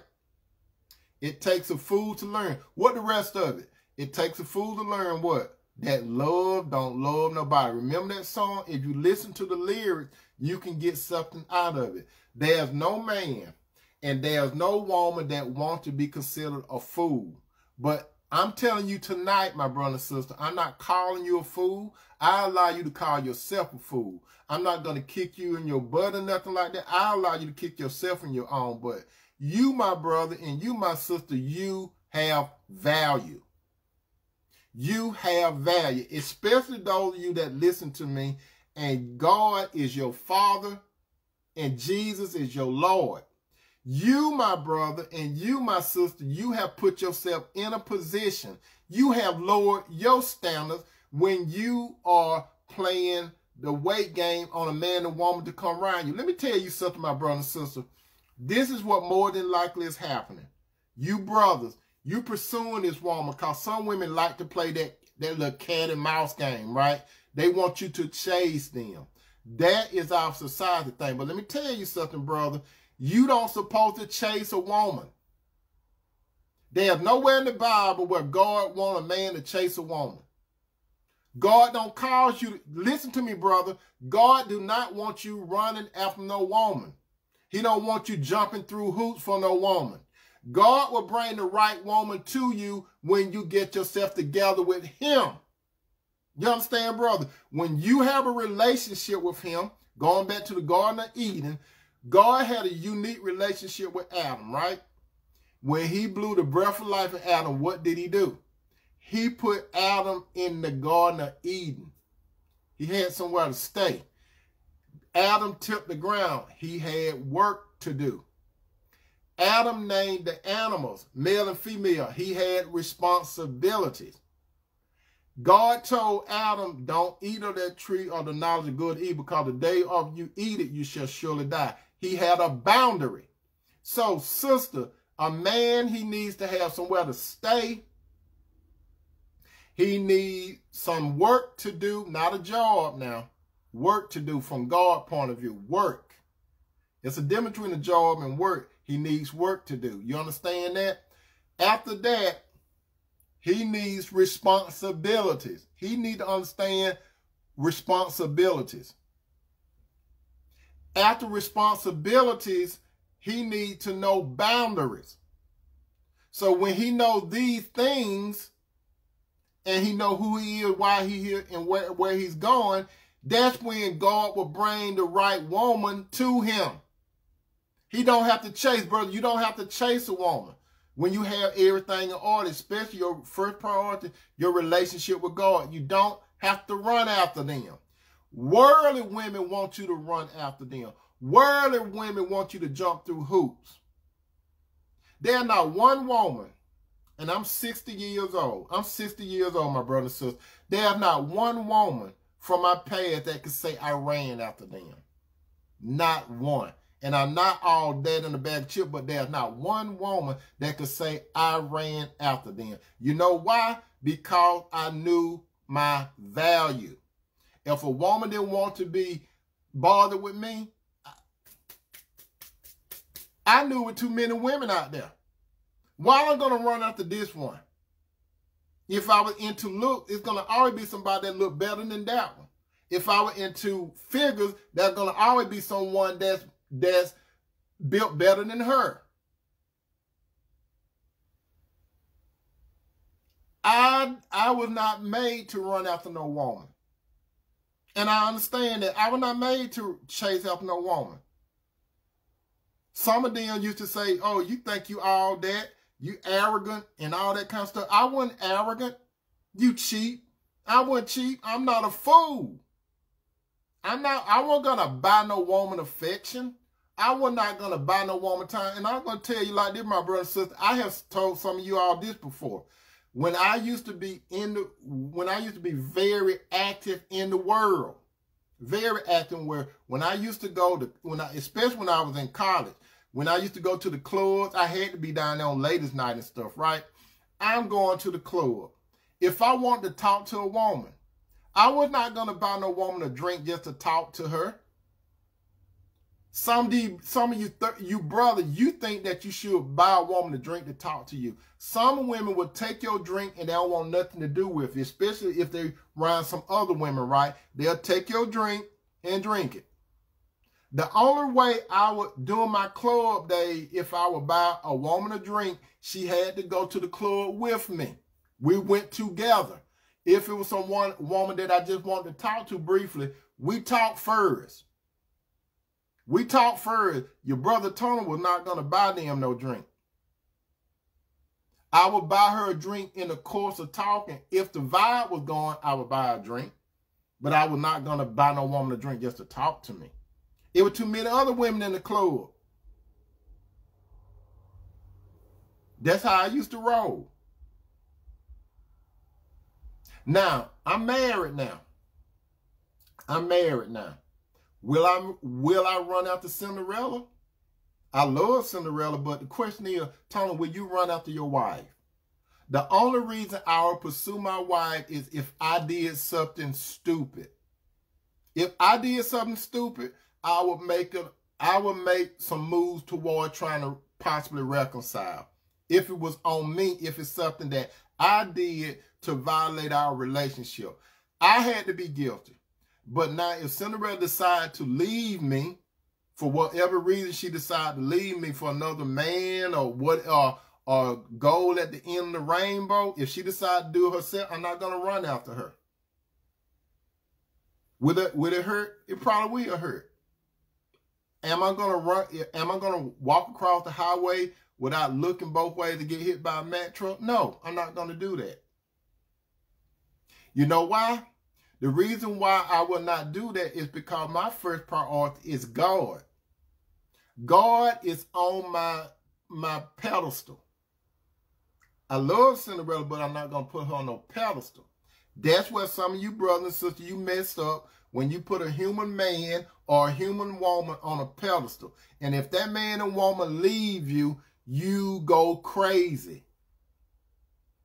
Speaker 1: It takes a fool to learn. What the rest of it? It takes a fool to learn what? That love don't love nobody. Remember that song? If you listen to the lyrics, you can get something out of it. There's no man and there's no woman that wants to be considered a fool. But I'm telling you tonight, my brother and sister, I'm not calling you a fool. I allow you to call yourself a fool. I'm not going to kick you in your butt or nothing like that. I allow you to kick yourself in your own butt. You, my brother, and you, my sister, you have value. You have value, especially those of you that listen to me, and God is your Father, and Jesus is your Lord. You, my brother, and you, my sister, you have put yourself in a position. You have lowered your standards when you are playing the weight game on a man and woman to come around you. Let me tell you something, my brother and sister. This is what more than likely is happening. You brothers, you pursuing this woman because some women like to play that little cat and mouse game, right? They want you to chase them. That is our society thing. But let me tell you something, brother. You don't supposed to chase a woman. There's nowhere in the Bible where God wants a man to chase a woman. God don't cause you to, listen to me, brother. God do not want you running after no woman. He don't want you jumping through hoops for no woman. God will bring the right woman to you when you get yourself together with him. You understand, brother? When you have a relationship with him, going back to the Garden of Eden, God had a unique relationship with Adam, right? When he blew the breath of life in Adam, what did he do? He put Adam in the Garden of Eden. He had somewhere to stay. Adam tipped the ground. He had work to do. Adam named the animals, male and female. He had responsibilities. God told Adam, don't eat of that tree of the knowledge of good and evil, because the day of you eat it, you shall surely die. He had a boundary. So, sister, a man, he needs to have somewhere to stay. He needs some work to do, not a job now. Work to do from God's point of view. Work. It's a difference between a job and work. He needs work to do. You understand that? After that, he needs responsibilities. He needs to understand responsibilities. After responsibilities, he needs to know boundaries. So when he knows these things, and he know who he is, why he here, and where he's going, that's when God will bring the right woman to him. He don't have to chase, brother. You don't have to chase a woman when you have everything in order, especially your first priority, your relationship with God. You don't have to run after them. Worldly women want you to run after them. Worldly women want you to jump through hoops. There's not one woman, and I'm 60 years old. I'm 60 years old, my brother and sister. There's not one woman from my past that could say I ran after them. Not one. And I'm not all dead in the bag of chips, but there's not one woman that could say I ran after them. You know why? Because I knew my value. If a woman didn't want to be bothered with me, I knew with too many women out there. Why am I going to run after this one? If I was into look, it's going to always be somebody that look better than that one. If I were into figures, there's going to always be someone that's built better than her. I was not made to run after no woman. And I understand that I was not made to chase after no woman. Some of them used to say, oh, you think you all that? You arrogant and all that kind of stuff. I wasn't arrogant. You cheap. I wasn't cheap. I'm not a fool. I wasn't going to buy no woman affection. I was not going to buy no woman time. And I'm going to tell you like this, my brother and sister. I have told some of you all this before. When I used to be very active in the world, very active where when I used to go to, especially when I was in college, when I used to go to the clubs, I had to be down there on ladies' night and stuff, right? I'm going to the club. If I want to talk to a woman, I was not going to buy no woman a drink just to talk to her. Some of you brother, you think that you should buy a woman a drink to talk to you. Some women will take your drink and they don't want nothing to do with it, especially if they around some other women, right? They'll take your drink and drink it. The only way I would, during my club day, if I would buy a woman a drink, she had to go to the club with me. We went together. If it was woman that I just wanted to talk to briefly, we talked first. We talked first. Your brother Tony was not going to buy them no drink. I would buy her a drink in the course of talking. If the vibe was going, I would buy a drink. But I was not going to buy no woman a drink just to talk to me. It was too many other women in the club. That's how I used to roll. Now, I'm married now. I'm married now. Will I run after Cinderella? I love Cinderella, but the question is, Tony, will you run after your wife? The only reason I would pursue my wife is if I did something stupid. If I did something stupid, I would make some moves toward trying to possibly reconcile. If it was on me, if it's something that I did to violate our relationship, I had to be guilty. But now if Cinderella decided to leave me, for whatever reason she decided to leave me for another man or gold at the end of the rainbow, if she decided to do it herself, I'm not going to run after her. Will it hurt? It probably will hurt. Am I going to run? Am I going to walk across the highway without looking both ways to get hit by a Mack truck? No, I'm not going to do that. You know why? The reason why I will not do that is because my first priority is God. God is on my pedestal. I love Cinderella, but I'm not going to put her on no pedestal. That's where some of you brothers and sisters, you messed up when you put a human man or a human woman on a pedestal. And if that man and woman leave you, you go crazy.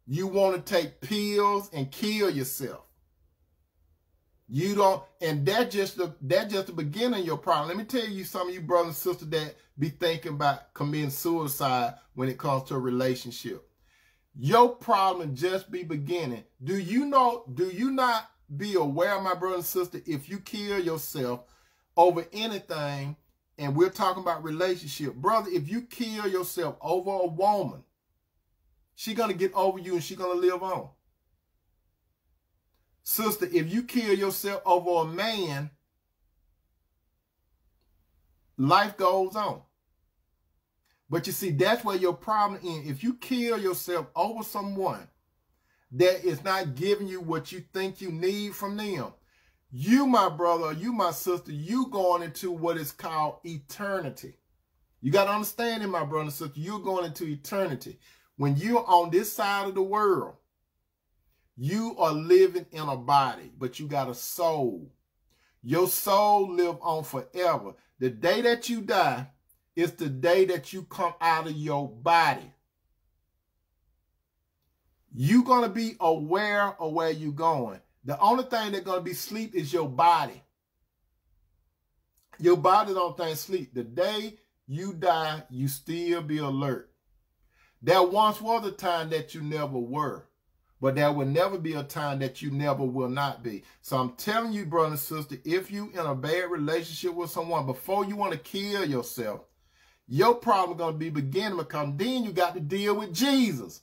Speaker 1: You want to take pills and kill yourself. You don't, and that's just the beginning of your problem. Let me tell you, some of you brothers and sisters that be thinking about committing suicide when it comes to a relationship. Your problem just be beginning. Do you not be aware, my brother and sister, if you kill yourself over anything, and we're talking about relationship, brother, if you kill yourself over a woman, she's going to get over you and she's going to live on. Sister, if you kill yourself over a man, life goes on. But you see, that's where your problem is. If you kill yourself over someone that is not giving you what you think you need from them, you, my brother, you, my sister, you going into what is called eternity. You got to understand it, my brother and sister, you're going into eternity. When you're on this side of the world, you are living in a body, but you got a soul. Your soul live on forever. The day that you die is the day that you come out of your body. You're going to be aware of where you're going. The only thing that's going to be asleep is your body. Your body don't think sleep. The day you die, you still be alert. There once was a time that you never were. But there will never be a time that you never will not be. So I'm telling you, brother and sister, if you in a bad relationship with someone, before you want to kill yourself, your problem is going to be beginning, because then you got to deal with Jesus.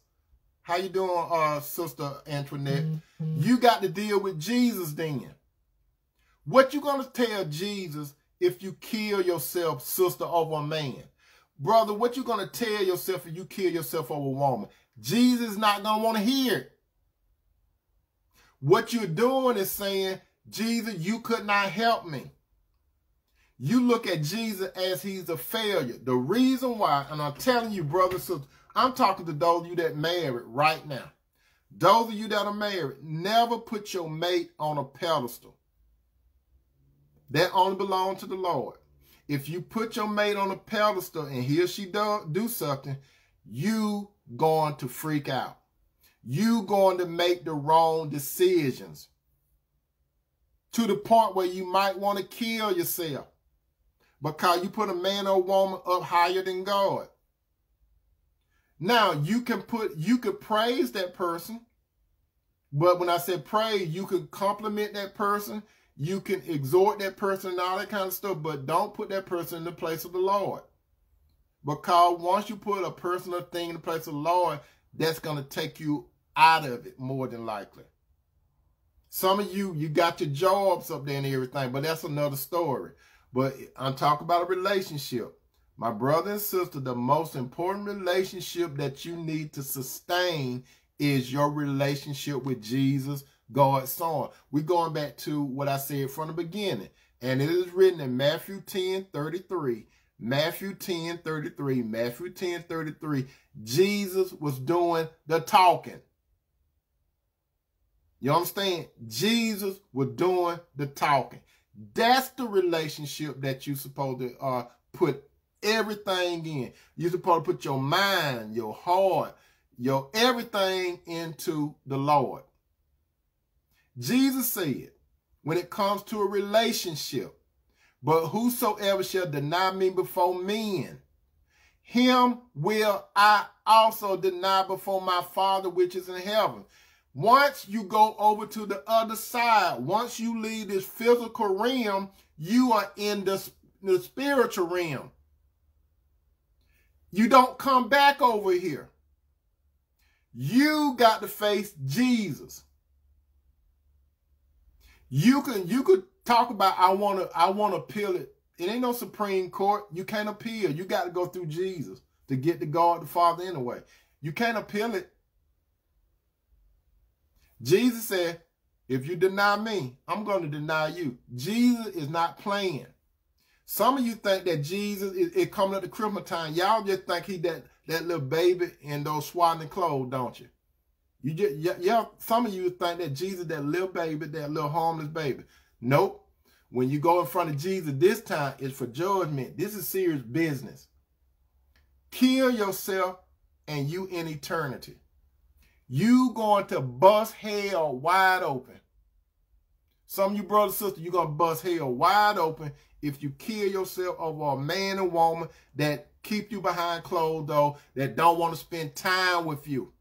Speaker 1: How you doing, Sister Antoinette? You got to deal with Jesus then. What you going to tell Jesus if you kill yourself, sister, over a man? Brother, what you going to tell yourself if you kill yourself over a woman? Jesus is not going to want to hear it. What you're doing is saying, Jesus, you could not help me. You look at Jesus as he's a failure. The reason why, and I'm telling you, brothers, sisters, I'm talking to those of you that married right now. Those of you that are married, never put your mate on a pedestal. That only belongs to the Lord. If you put your mate on a pedestal and he or she do something, you going to freak out. You going to make the wrong decisions to the point where you might want to kill yourself because you put a man or woman up higher than God. Now, you could praise that person, but when I said praise, you could compliment that person, you can exhort that person and all that kind of stuff, but don't put that person in the place of the Lord. Because once you put a person or thing in the place of the Lord, that's going to take you out of it more than likely. Some of you got your jobs up there and everything, but that's another story. But I'm talking about a relationship. My brother and sister, the most important relationship that you need to sustain is your relationship with Jesus, God's Son. We're going back to what I said from the beginning. And it is written in Matthew 10:33. Matthew 10:33. Matthew 10:33. Jesus was doing the talking. You understand? Jesus was doing the talking. That's the relationship that you're supposed to put everything in. You're supposed to put your mind, your heart, your everything into the Lord. Jesus said, when it comes to a relationship, but whosoever shall deny me before men, him will I also deny before my Father which is in heaven. Once you go over to the other side, once you leave this physical realm, you are in the spiritual realm. You don't come back over here. You got to face Jesus. You could talk about I want to appeal it. It ain't no Supreme Court. You can't appeal. You got to go through Jesus to get to God the Father anyway. You can't appeal it. Jesus said, if you deny me, I'm going to deny you. Jesus is not playing. Some of you think that Jesus is coming at the Christmas time. Y'all just think he that little baby in those swaddling clothes, don't you? Some of you think that Jesus that little baby, that little harmless baby. Nope. When you go in front of Jesus this time, it's for judgment. This is serious business. Kill yourself and you in eternity. You going to bust hell wide open. Some of you brothers and sisters, you're going to bust hell wide open if you kill yourself over a man and woman that keep you behind closed doors, that don't want to spend time with you,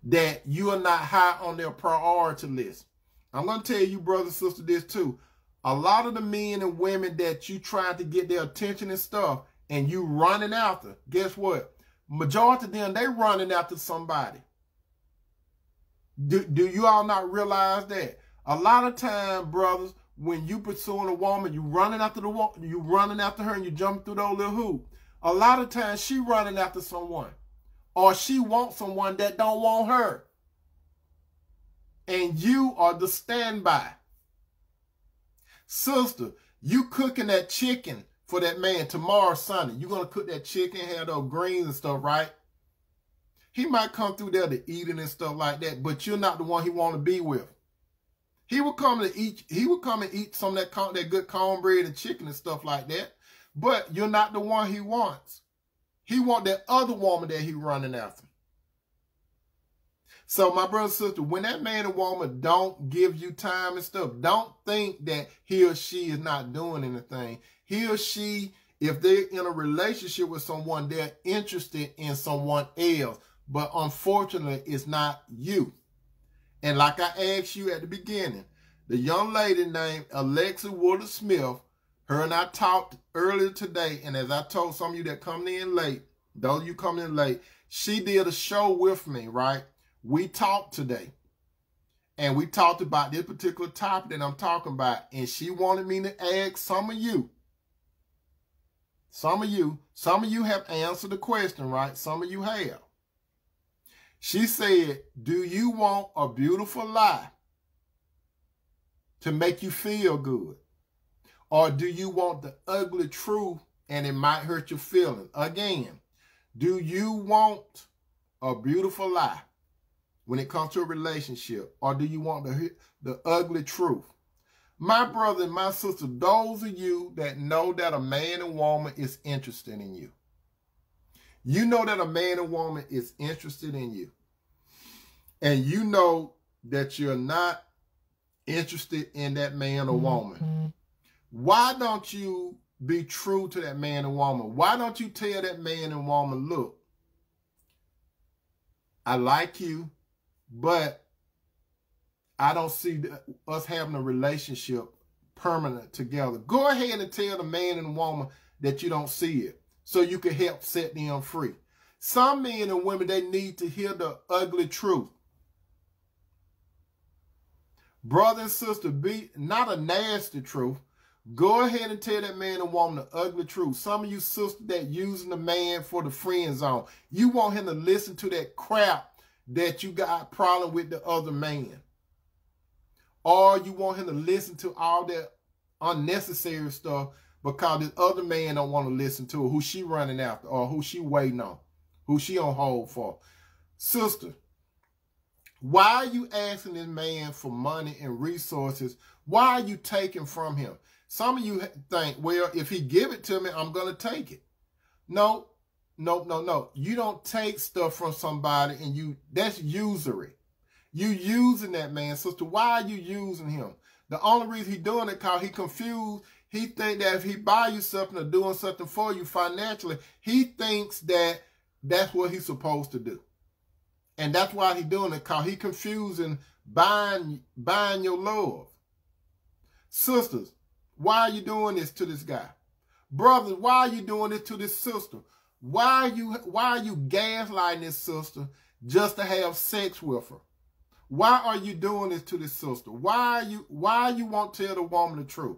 Speaker 1: that you are not high on their priority list. I'm going to tell you, brothers and sisters, this too. A lot of the men and women that you trying to get their attention and stuff, and you running after, guess what? Majority of them, they running after somebody. Do you all not realize that? A lot of time, brothers, when you pursuing a woman, you running after the woman, you running after her, and you jump through those little hoops. A lot of times, she running after someone, or she wants someone that don't want her, and you are the standby. Sister, you cooking that chicken for that man tomorrow Sunday. You're gonna cook that chicken, have those greens and stuff, right? He might come through there to eat it and stuff like that, but you're not the one he want to be with. He will come to eat. He will come and eat some of that good cornbread and chicken and stuff like that. But you're not the one he wants. He want that other woman that he running after. So my brother and sister, when that man or woman don't give you time and stuff, don't think that he or she is not doing anything. He or she, if they're in a relationship with someone, they're interested in someone else. But unfortunately, it's not you. And like I asked you at the beginning, the young lady named Alexa Woodard Smith, her and I talked earlier today, and as I told some of you that coming in late, those of you coming in late, she did a show with me, right? We talked today, and we talked about this particular topic that I'm talking about, and she wanted me to ask some of you have answered the question, right? Some of you have. She said, do you want a beautiful lie to make you feel good? Or do you want the ugly truth and it might hurt your feelings? Again, do you want a beautiful lie when it comes to a relationship? Or do you want the ugly truth? My brother and my sister, those of you that know that a man and woman is interested in you. You know that a man and woman is interested in you. And you know that you're not interested in that man or woman. Why don't you be true to that man and woman? Why don't you tell that man and woman, look, I like you, but I don't see us having a relationship permanent together. Go ahead and tell the man and woman that you don't see it so you can help set them free. Some men and women, they need to hear the ugly truth. Brother and sister, be not a nasty truth. Go ahead and tell that man and woman the ugly truth. Some of you sisters that using the man for the friend zone, you want him to listen to that crap that you got problem with the other man. Or you want him to listen to all that unnecessary stuff because this other man don't want to listen to her, who she running after or who she waiting on, who she on hold for. Sister, why are you asking this man for money and resources? Why are you taking from him? Some of you think, well, if he give it to me, I'm going to take it. No. You don't take stuff from somebody and that's usury. You using that man, sister. Why are you using him? The only reason he doing it because he confused. He think that if he buy you something or doing something for you financially, he thinks that that's what he's supposed to do. And that's why he's doing it, because he confusing buying your love. Sisters, why are you doing this to this guy? Brothers, why are you doing this to this sister? Why are you gaslighting this sister just to have sex with her? Why are you doing this to this sister? Why you won't tell the woman the truth?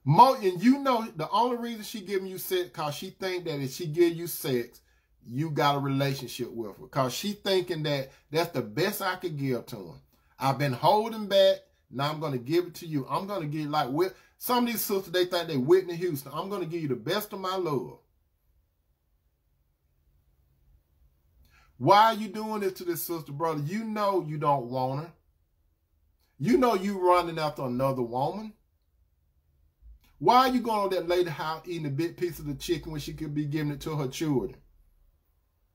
Speaker 1: And you know the only reason she giving you sex because she think that if she give you sex, you got a relationship with her. Because she thinking that that's the best I could give to him. I've been holding back. Now I'm going to give it to you. I'm going to give like some of these sisters, they think they Whitney Houston. I'm going to give you the best of my love. Why are you doing this to this sister, brother? You know you don't want her. You know you running after another woman. Why are you going to that lady house eating a big piece of the chicken when she could be giving it to her children?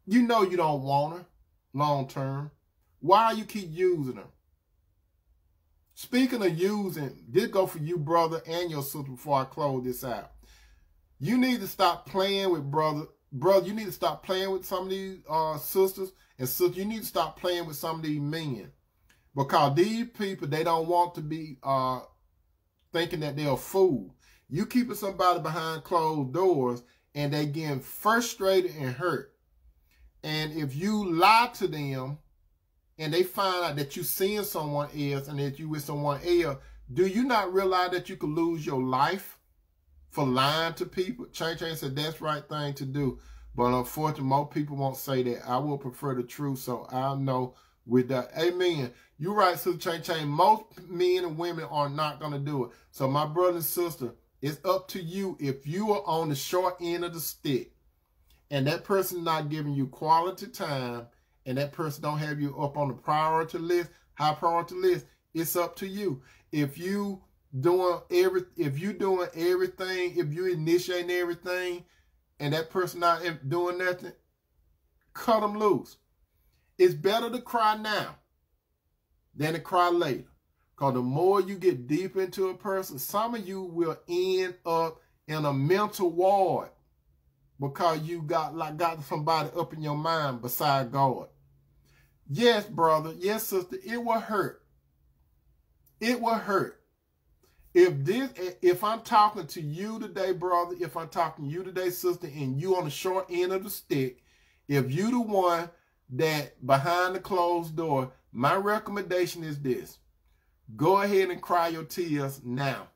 Speaker 1: You know you don't want her long term. Why you keep using them? Speaking of using, this go for you, brother, and your sister before I close this out. You need to stop playing with brother. Brother, you need to stop playing with some of these sisters. And sisters, you need to stop playing with some of these men. Because these people, they don't want to be thinking that they're a fool. You keeping somebody behind closed doors and they getting frustrated and hurt. And if you lie to them and they find out that you seeing someone else and that you with someone else, do you not realize that you could lose your life for lying to people? Chain said that's the right thing to do. But unfortunately, most people won't say that. I will prefer the truth, so I know with that. Amen. You're right, Sister Chain. Most men and women are not going to do it. So my brother and sister, it's up to you. If you are on the short end of the stick and that person not giving you quality time and that person don't have you up on the priority list, high priority list, it's up to you. If you doing everything, if you initiating everything and that person not doing nothing, cut them loose. It's better to cry now than to cry later. Because the more you get deep into a person, some of you will end up in a mental ward because you got somebody up in your mind beside God. Yes, brother. Yes, sister. It will hurt. It will hurt. If I'm talking to you today, brother, if I'm talking to you today, sister, and you on the short end of the stick, if you the one that behind the closed door, my recommendation is this. Go ahead and cry your tears now.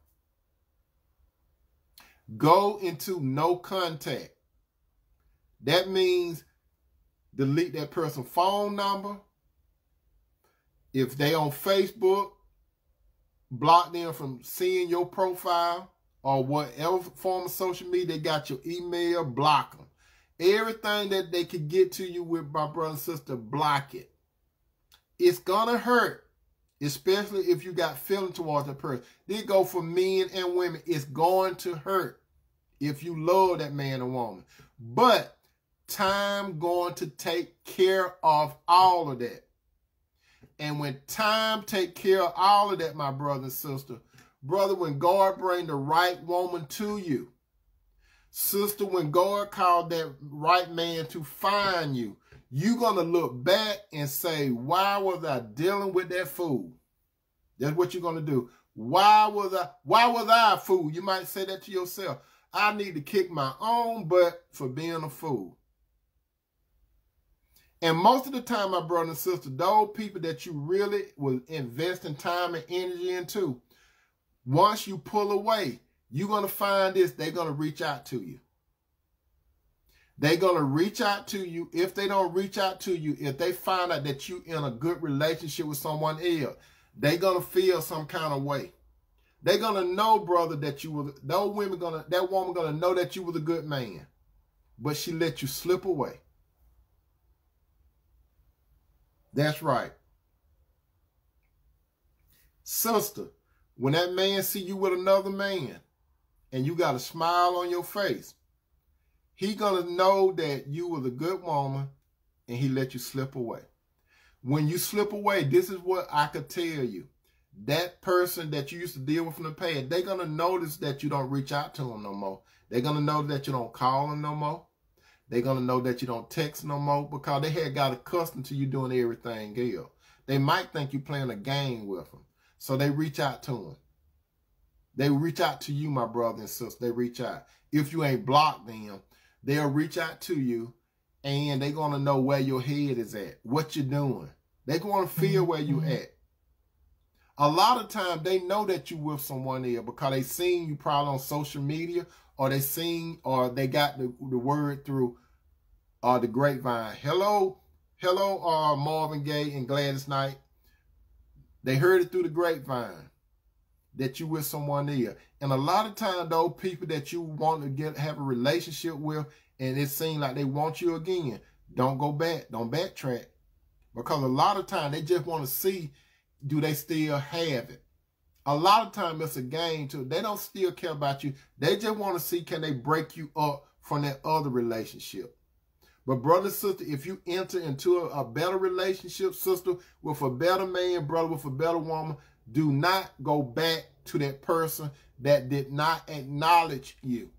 Speaker 1: Go into no contact. That means delete that person's phone number. If they on Facebook, block them from seeing your profile or whatever form of social media. They got your email, block them. Everything that they could get to you with, my brother and sister, block it. It's going to hurt, especially if you got feeling towards that person. They go for men and women. It's going to hurt if you love that man or woman. But time going to take care of all of that. And when time take care of all of that, my brother and sister, brother, when God bring the right woman to you, sister, when God called that right man to find you, you're going to look back and say, why was I dealing with that fool? That's what you're going to do. Why was I a fool? You might say that to yourself. I need to kick my own butt for being a fool. And most of the time, my brother and sister, those people that you really will invest in time and energy into, once you pull away, you're going to find this, they're going to reach out to you. They're going to reach out to you. If they don't reach out to you, if they find out that you're in a good relationship with someone else, they're going to feel some kind of way. They're going to know, brother, that that woman going to know that you was a good man. But she let you slip away. That's right. Sister, when that man see you with another man and you got a smile on your face, he gonna know that you was a good woman and he let you slip away. When you slip away, this is what I could tell you. That person that you used to deal with in the past, they're gonna notice that you don't reach out to them no more. They're gonna know that you don't call them no more. They're going to know that you don't text no more because they had got accustomed to you doing everything else. They might think you're playing a game with them. So they reach out to them. They reach out to you, my brother and sister. They reach out. If you ain't blocked them, they'll reach out to you and they're going to know where your head is at, what you're doing. They're going to feel where you at. A lot of times they know that you with someone else because they seen you probably on social media or they seen or they got the word through the grapevine. Hello, Marvin Gaye and Gladys Knight. They heard it through the grapevine that you with someone else. And a lot of times those people that you want to have a relationship with and it seems like they want you again, don't go back, don't backtrack. Because a lot of times they just want to see, do they still have it? A lot of times it's a game too. They don't still care about you. They just want to see, can they break you up from that other relationship? But brother, sister, if you enter into a better relationship, sister, with a better man, brother, with a better woman, do not go back to that person that did not acknowledge you.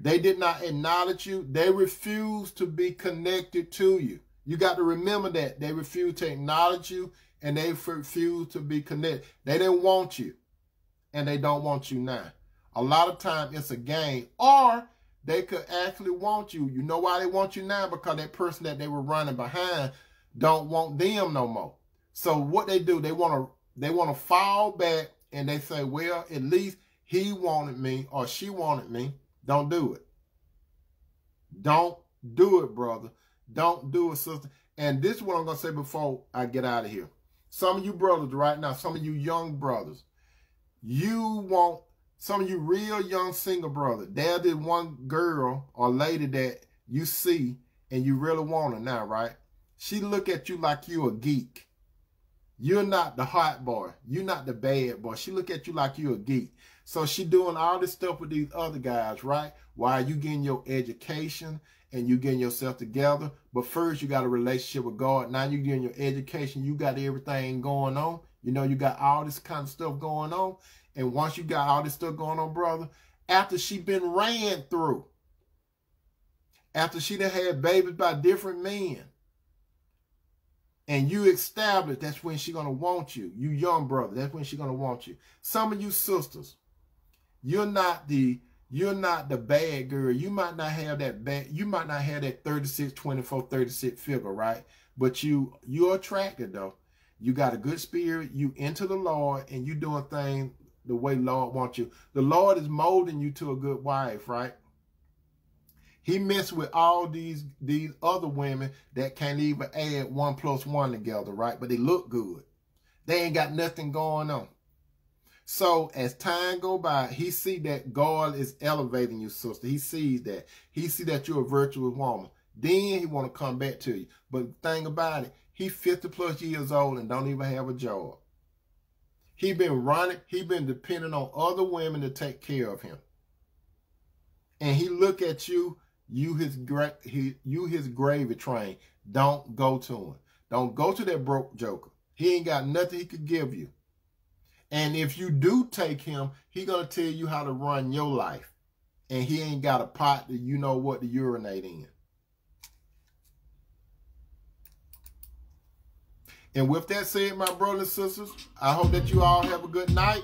Speaker 1: They did not acknowledge you. They refused to be connected to you. You got to remember that. They refused to acknowledge you, and they refused to be connected. They didn't want you, and they don't want you now. A lot of time it's a game, or they could actually want you. You know why they want you now? Because that person that they were running behind don't want them no more. So what they do, they want to fall back, and they say, well, at least he wanted me or she wanted me. Don't do it. Don't do it, brother. Don't do it, sister. And this is what I'm going to say before I get out of here. Some of you brothers right now, some of you young brothers, you want, some of you real young single brothers, there's this one girl or lady that you see and you really want her now, right? She look at you like you a geek. You're not the hot boy. You're not the bad boy. She look at you like you a geek. So she doing all this stuff with these other guys, right? While you getting your education and you getting yourself together. But first you got a relationship with God. Now you getting your education. You got everything going on. You know, you got all this kind of stuff going on. And once you got all this stuff going on, brother, after she been ran through, after she done had babies by different men, and you established, that's when she's going to want you. You young brother, that's when she's going to want you. Some of you sisters, you're not the bad girl. You might not have that bad, you might not have that 36, 24, 36 figure, right? But you're attracted though. You got a good spirit, you into the Lord, and you doing things the way Lord wants you. The Lord is molding you to a good wife, right? He messed with all these other women that can't even add 1 + 1 together, right? But they look good. They ain't got nothing going on. So as time go by, he see that God is elevating you, sister. He sees that. He see that you're a virtuous woman. Then he want to come back to you. But the thing about it, he 50+ years old and don't even have a job. He been running. He been depending on other women to take care of him. And he look at you. You his gravy train. Don't go to him. Don't go to that broke joker. He ain't got nothing he could give you. And if you do take him, he gonna tell you how to run your life. And he ain't got a pot that you know what to urinate in. And with that said, my brothers and sisters, I hope that you all have a good night.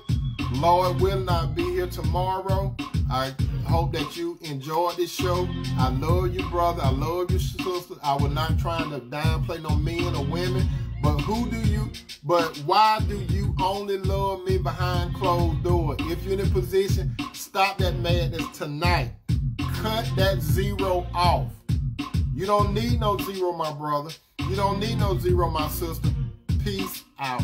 Speaker 1: Lord willing, I'll be here tomorrow. I hope that you enjoyed this show. I love you, brother. I love you, sister. I was not trying to downplay no men or women. But why do you only love me behind closed doors? If you're in a position, stop that madness tonight. Cut that zero off. You don't need no zero, my brother. You don't need no zero, my sister. Peace out.